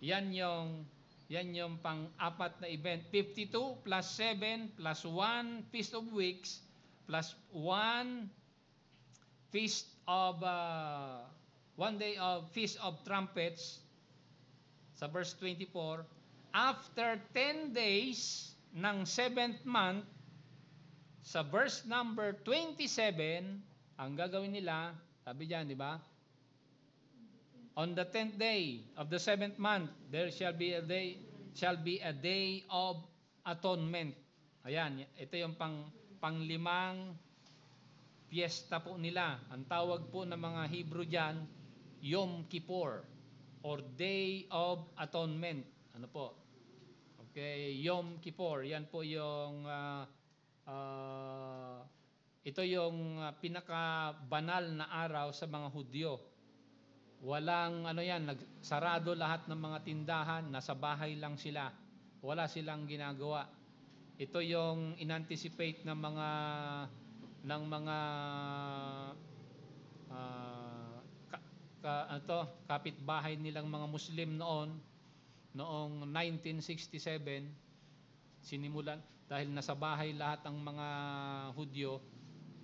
Yan yung pang-apat na event. 52 plus 7 plus 1 Feast of Weeks plus 1 Feast of 1 day of Feast of Trumpets sa verse 24. After 10 days ng 7th month, sa verse number 27, ang gagawin nila, sabi diyan, di ba? On the 10th day of the 7th month, there shall be a day of atonement. Ayan, ito yung panglimang piyesta po nila. Ang tawag po ng mga Hebrew diyan, Yom Kippur or Day of Atonement. Ano po? Okay, Yom Kippur. Yan po yung ito yung pinakabanal na araw sa mga Hudyo. Walang nagsarado lahat ng mga tindahan, nasa bahay lang sila. Wala silang ginagawa. Ito yung inanticipate ng mga kapitbahay nilang mga Muslim noong 1967. Sinimulan dahil nasa bahay lahat ang mga Hudyo,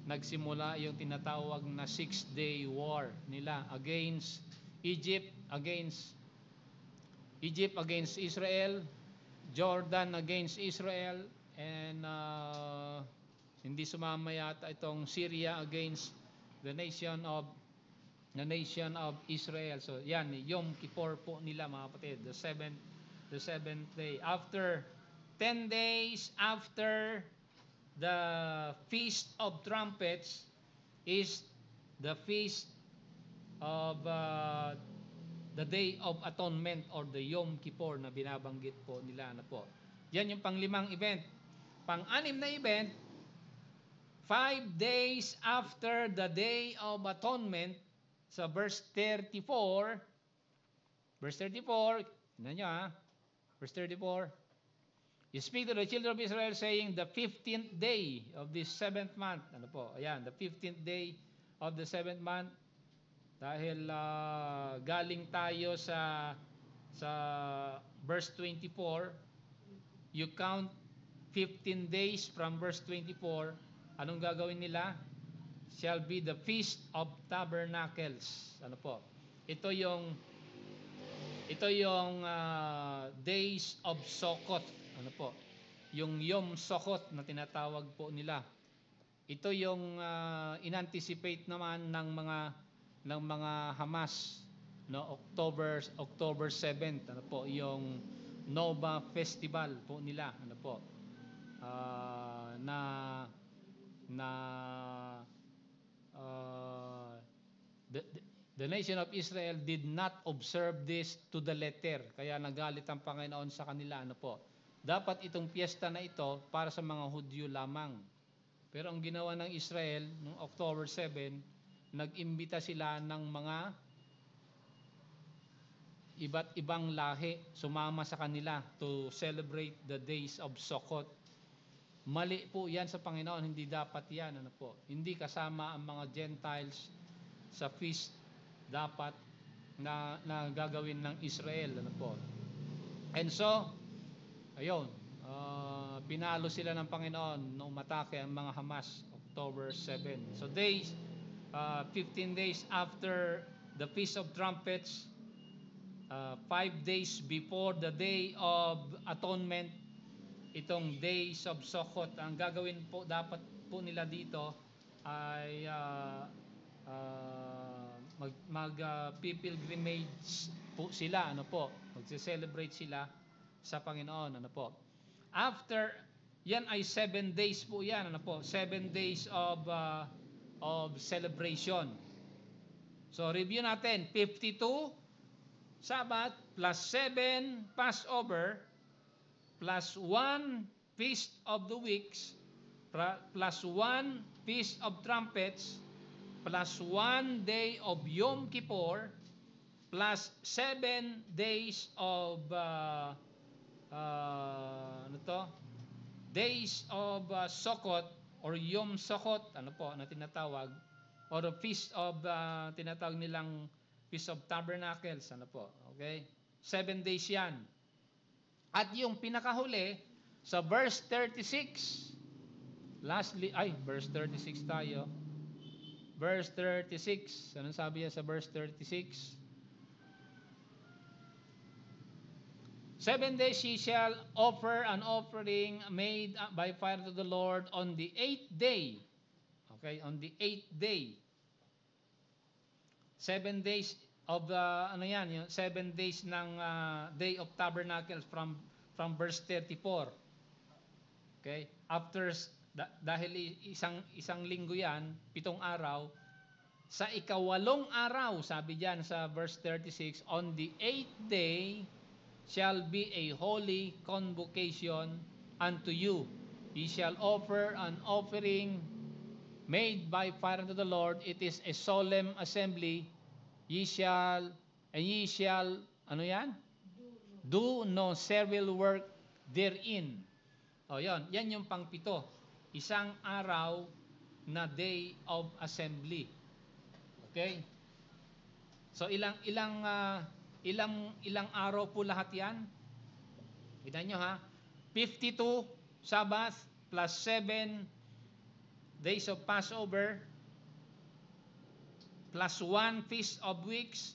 nagsimula yung tinatawag na Six-Day War nila against Egypt, against Israel, Jordan against Israel, and hindi sumama yata itong Syria against the nation of Israel. So yan, Yom Kippur po nila, mga kapatid, the seventh day. After 10 days after the Feast of Trumpets is the Feast of the Day of Atonement or the Yom Kippur na binabanggit po nila na po. Yan yung panglimang event. Pang-anim na event, 5 days after the Day of Atonement, sa verse 34, tignan nyo verse 34, you speak to the children of Israel saying, the 15th day of this 7th month, ayan, the 15th day of the 7th month, dahil galing tayo sa verse 24, you count 15 days from verse 24, anong gagawin nila? Shall be the Feast of Tabernacles. Ito yung days of Sukkot. Yung Yom Sukkot na tinatawag po nila. Ito yung inanticipate naman ng mga Hamas, no, October 7th, yung Nova Festival po nila, the nation of Israel did not observe this to the letter. Kaya nagalit ang Panginoon sa kanila. Dapat itong piyesta na ito para sa mga Hudyo lamang. Pero ang ginawa ng Israel noong October 7, nag-imbita sila ng mga iba't ibang lahi sumama sa kanila to celebrate the days of Sukkot. Mali po yan sa Panginoon, hindi dapat yan. Hindi kasama ang mga Gentiles sa feast dapat na gagawin ng Israel. And so, ayun, pinalo sila ng Panginoon nung umatake ang mga Hamas, October 7. So 15 days after the Feast of Trumpets, 5 days before the Day of Atonement, itong Days of Sukkot, ang gagawin po dapat po nila dito ay mag-pilgrimage po sila, magse-celebrate sila sa Panginoon, After yan ay 7 days po yan, 7 days of celebration. So review natin, 52 Sabbath plus 7 Passover plus 1 Feast of the Weeks plus 1 Feast of Trumpets plus 1 day of Yom Kippur plus 7 days of days of Sukkot or Yom Sukkot, na tinatawag, or the Feast of tinatawag nilang Feast of Tabernacles, okay? 7 days yan. At yung pinakahuli sa verse 36, verse 36 tayo. Verse 36, anong sabi niya sa verse 36? 7 days ye shall offer an offering made by fire to the Lord on the 8th day. Okay, on the 8th day. 7 days of yung 7 days ng Day of Tabernacles from verse 34. Okay? After dahil isang linggo yan, 7 araw, sa ikawalong araw, sabi diyan sa verse 36, on the 8th day shall be a holy convocation unto you. Ye shall offer an offering made by fire unto the Lord. It is a solemn assembly. Ye shall, ano yan? Do no servile work therein. O, yon. Yan yung pangpito. Isang araw na day of assembly. Okay? So, ilang araw po lahat yan? Kita nyo ha? 52 Sabbath plus 7 days of Passover plus 1 Feast of Weeks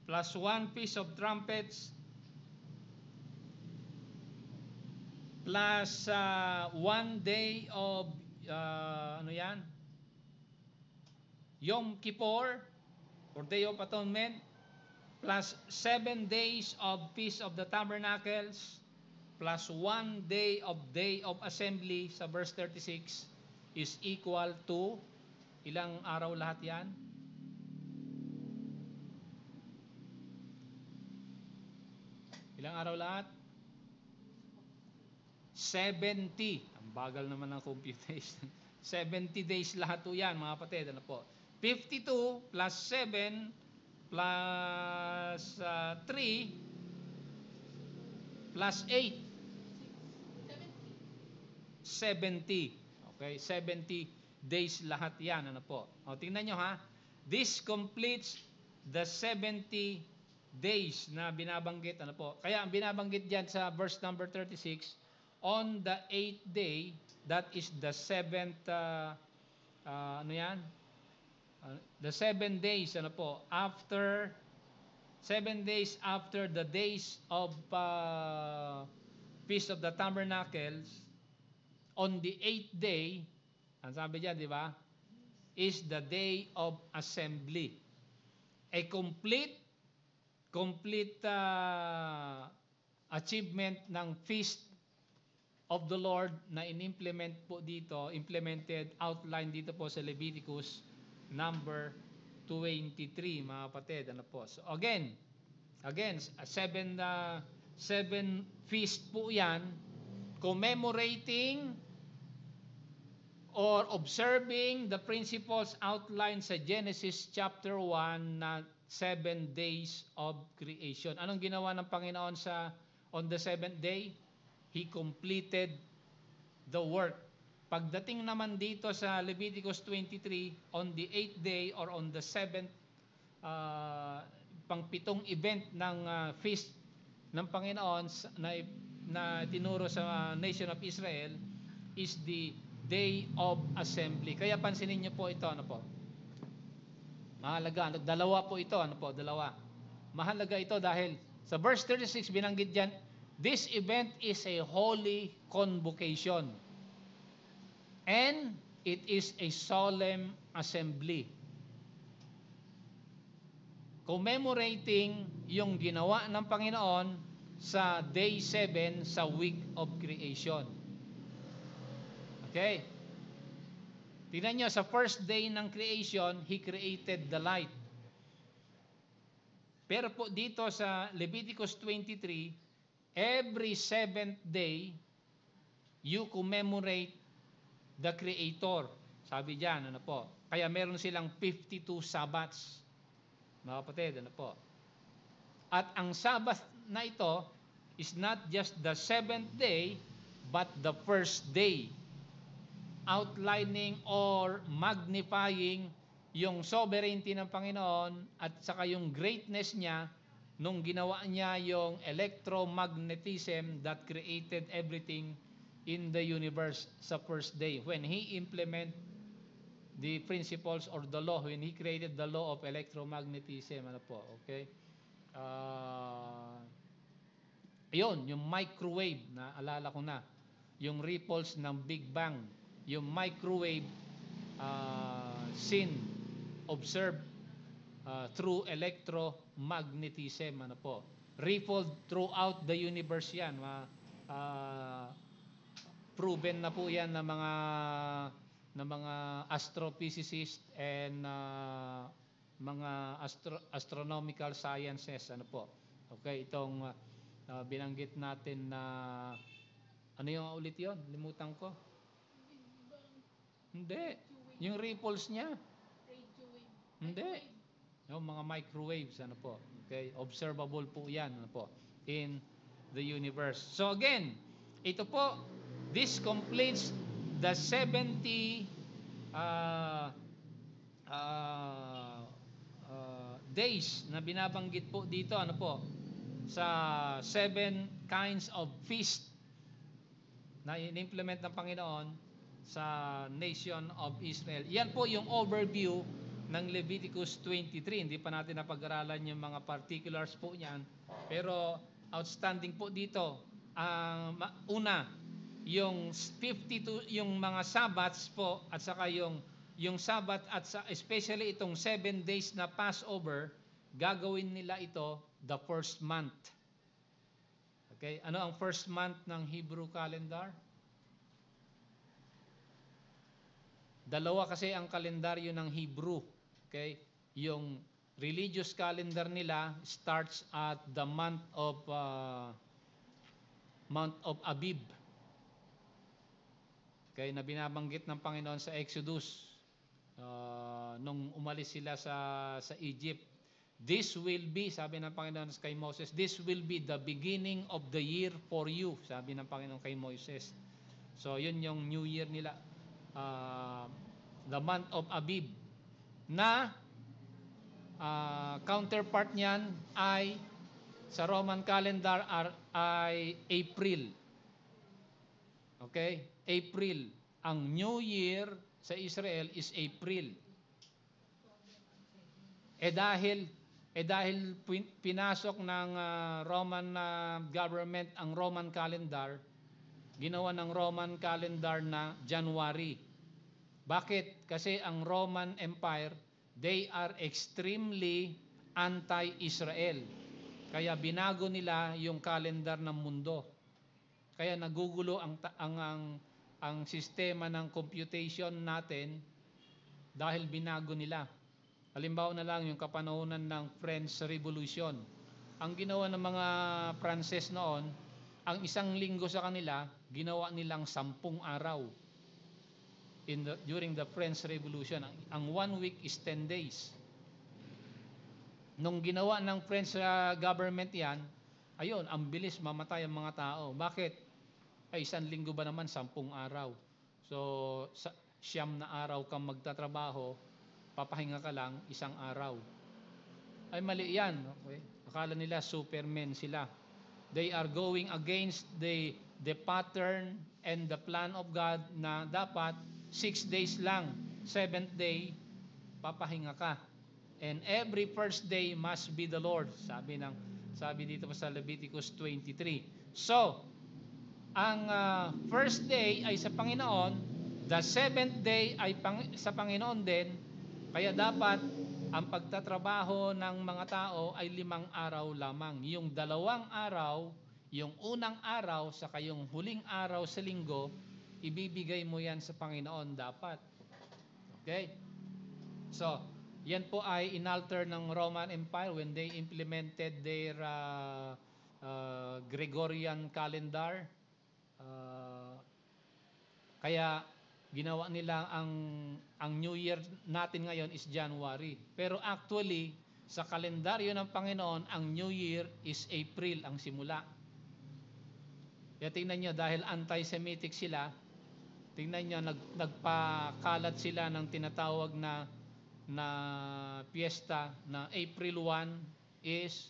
plus 1 Feast of Trumpets plus 1 day of ano yan? Yom Kippur or Day of Atonement plus 7 days of Feast of the Tabernacles plus 1 day of assembly sa verse 36 is equal to ilang araw lahat yan? Ilang araw lahat? 70. Ang bagal naman ng computation. 70 days lahat po yan, mga kapatid. Ano po? 52 plus 7 plus 3 plus 8. 70. Okay, 70 days lahat yan. Ano po? O, tingnan nyo ha. This completes the 70 days na binabanggit. Ano po? Kaya ang binabanggit dyan sa verse number 36, on the 8th day, that is the 7th, ano yan? The 7 days, ano po? After 7 days after the days of Feast of the Tabernacles, on the 8th day, ang sabi diyan, di ba? Is the day of assembly. A complete achievement ng Feast of the Lord na inimplement po dito, implemented, outline dito po sa Leviticus number 23, mga kapatid. Ano po? So again, seven feast po yan, commemorating or observing the principles outlined sa Genesis chapter 1 na 7 days of creation. Anong ginawa ng Panginoon on the 7th day? He completed the work. Pagdating naman dito sa Leviticus 23, on the 8th day or on the 7th, pangpitong event ng feast ng Panginoon na tinuro sa nation of Israel is the day of assembly. Kaya pansinin niyo po ito, ano po? Mahalaga, dalawa po ito, ano po? Dalawa. Mahalaga ito dahil sa verse 36 binanggit diyan, this event is a holy convocation and it is a solemn assembly. Commemorating yung ginawa ng Panginoon sa day 7 sa week of creation. Okay? Tingnan nyo, sa first day ng creation, He created the light. Pero po dito sa Leviticus 23, every 7th day, you commemorate the Creator. Sabi diyan, ano po? Kaya meron silang 52 Sabbaths. Mga kapatid, ano po? At ang Sabbath na ito is not just the 7th day, but the first day. Outlining or magnifying yung sovereignty ng Panginoon at saka yung greatness niya nung ginawa niya yung electromagnetism that created everything in the universe sa first day. When He implement the principles or the law, when He created the law of electromagnetism, ano po, okay? Yun, yung microwave, na alala ko na, yung ripples ng Big Bang, yung microwave scene observed through electromagnetism, ano po, rippled throughout the universe yan. Proven na po yan ng mga astrophysicists and mga astronomical sciences, ano po. Okay, itong binanggit natin na ano yung ulit yon? Limutan ko. Hindi. Yung ripples niya. Hindi. Yung mga microwaves, ano po. Okay? Observable po yan, ano po, in the universe. So again, ito po, This completes the 70 uh, uh, days na binabanggit po dito, ano po, sa 7 kinds of feast na in-implement ng Panginoon sa nation of Israel. Yan po yung overview ng Leviticus 23. Hindi pa natin napag-aralan yung mga particulars po niyan. Pero outstanding po dito. Una, yung 52, yung mga Sabbaths po, at saka yung Sabbath, at especially itong 7 days na Passover, gagawin nila ito the first month. Okay, ano ang first month ng Hebrew calendar? Dalawa kasi ang kalendaryo ng Hebrew. Okay? Yung religious calendar nila starts at the month of Abib. Okay, na binabanggit ng Panginoon sa Exodus nung umalis sila sa Egypt. This will be, sabi ng Panginoon kay Moses, this will be the beginning of the year for you, sabi ng Panginoon kay Moses. So, yun yung New Year nila. The month of Abib, na counterpart niyan ay sa Roman calendar ay April. Okay? April. Ang New Year sa Israel is April. Dahil pinasok ng Roman government ang Roman calendar, ginawa ng Roman calendar na January. Bakit? Kasi ang Roman Empire, they are extremely anti-Israel. Kaya binago nila yung calendar ng mundo. Kaya nagugulo ang sistema ng computation natin dahil binago nila. Halimbawa na lang yung kapanahunan ng French Revolution. Ang ginawa ng mga Pranses noon, ang isang linggo sa kanila, ginawa nilang 10 araw. During the French Revolution, ang 1 week is 10 days. Nung ginawa ng French government yan, ayun, ang bilis mamatay ang mga tao. Bakit? Ay, 1 linggo ba naman, 10 araw. So, 9 na araw kang magtatrabaho, papahinga ka lang 1 araw. Ay, mali yan. Okay? Akala nila supermen sila. They are going against the pattern and the plan of God na dapat 6 days lang. 7th day, papahinga ka. And every first day must be the Lord. Sabi dito pa sa Leviticus 23. So, ang first day ay sa Panginoon, the 7th day ay sa Panginoon din, kaya dapat ang pagtatrabaho ng mga tao ay 5 araw lamang. Yung 2 araw, yung unang araw, saka yung huling araw sa linggo, ibibigay mo yan sa Panginoon dapat. Okay? So, yan po ay inalter ng Roman Empire when they implemented their Gregorian calendar. Kaya ginawa nila ang New Year natin ngayon is January. Pero actually, sa kalendaryo ng Panginoon, ang New Year is April ang simula. Kaya tingnan nyo, dahil anti-Semitic sila, tingnan nyo, nagpakalat sila ng tinatawag na piyesta na April 1 is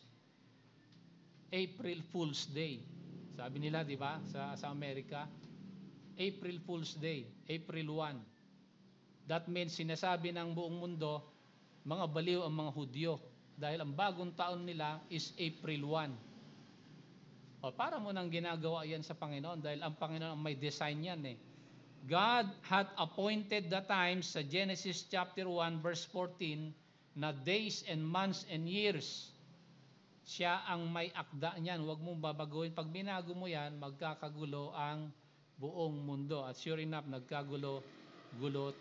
April Fool's Day. Sabi nila, di ba, sa Amerika, April Fool's Day, April 1. That means sinasabi ng buong mundo, mga baliw ang mga Hudyo dahil ang bagong taon nila is April 1. O, para mo nang ginagawa yan sa Panginoon dahil ang Panginoon may design yan eh. God had appointed the times sa Genesis chapter 1 verse 14 na days and months and years. Siya ang may akda niyan. Huwag mong babaguhin. Pag binago mo yan, magkakagulo ang buong mundo. At sure enough, nagkagulo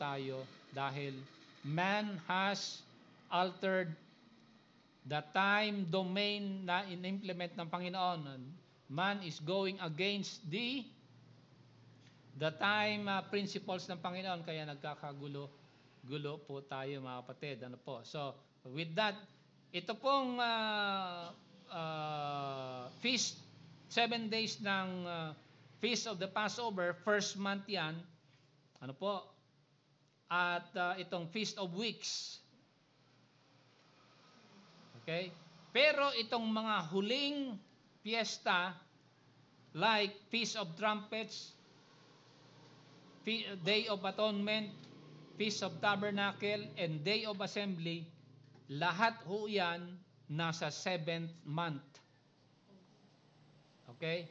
tayo dahil man has altered the time domain na in-implement ng Panginoon. Man is going against the time principles ng Panginoon, kaya nagkakagulo po tayo mga kapatid. Ano po? So, with that, ito pong feast, 7 days ng Feast of the Passover, first month yan. Ano po? At itong Feast of Weeks. Okay? Pero itong mga huling fiesta, like Feast of Trumpets, Day of Atonement, Feast of Tabernacle, and Day of Assembly, lahat ho yan nasa 7th month. Okay?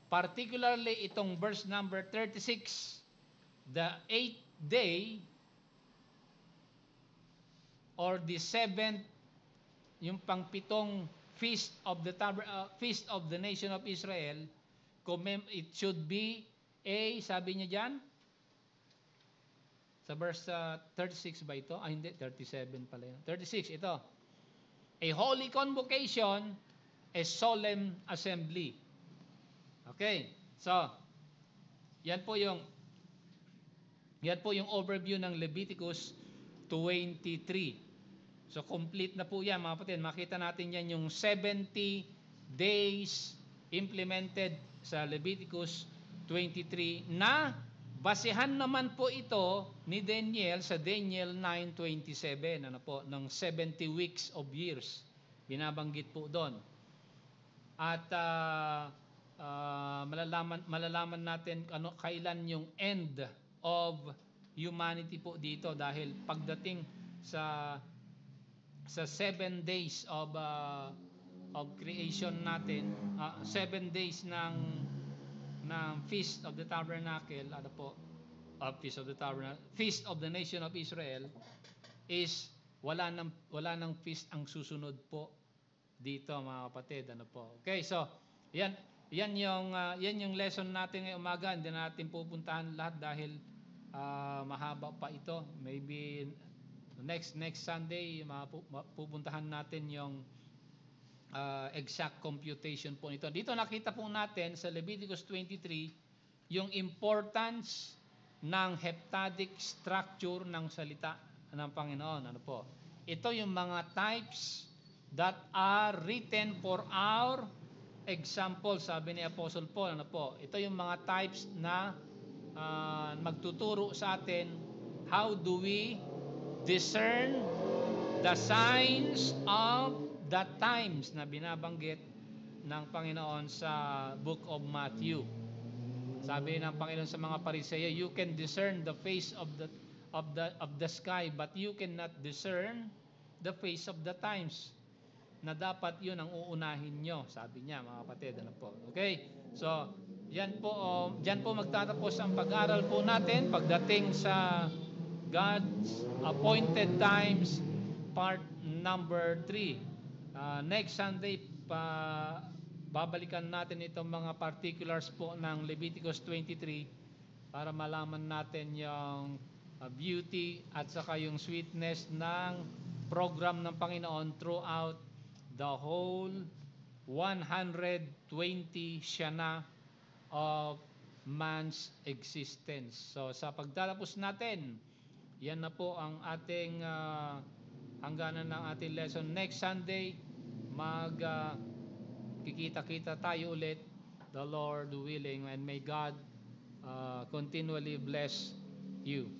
Particularly itong verse number 36, the 8th day or the 7th, yung pangpitong Feast of the Nation of Israel, it should be sabi niya dyan, sa verse 36 ba ito? Hindi, 37 pala yun. 36, ito. A holy convocation, a solemn assembly. Okay, so, yan po yung overview ng Leviticus 23. So, complete na po yan, mga kapatid. Makita natin yan yung 70 days implemented sa Leviticus 23 na basehan naman po ito ni Daniel sa Daniel 9:27, ano po, ng 70 weeks of years. Binabanggit po doon. At malalaman natin kailan yung end of humanity po dito, dahil pagdating sa 7 days of creation natin, 7 days ng Feast of the Tabernacle, Feast of the Tabernacle, Feast of the Nation of Israel, is wala nang feast ang susunod po dito, mga kapatid, ano po. Okay, so yan yung lesson natin ngayong umaga. Hindi natin pupuntahan lahat dahil mahaba pa ito. Maybe next Sunday pupuntahan natin yung exact computation po nito. Dito nakita po natin sa Leviticus 23 yung importance ng heptadic structure ng salita ng Panginoon. Ano po? Ito yung mga types that are written for our example, sabi ni Apostle Paul. Ano po? Ito yung mga types na magtuturo sa atin how do we discern the signs of the times na binabanggit ng Panginoon sa book of Matthew. Sabi ng Panginoon sa mga Pariseo, you can discern the face of the sky, but you cannot discern the face of the times. Na dapat yun ang uunahin nyo, sabi niya, mga kapatid. Ano po? Okay? So, diyan po magtatapos ang pag-aaral po natin pagdating sa God's appointed times, part number 3. Next Sunday, babalikan natin itong mga particulars po ng Leviticus 23 para malaman natin yung beauty at saka yung sweetness ng program ng Panginoon throughout the whole 120 shana of man's existence. So sa pagtatapos natin, yan na po ang ating hangganan ng ating lesson. Next Sunday, kikita-kita tayo ulit, the Lord willing, and may God continually bless you.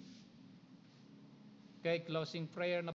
Okay, closing prayer na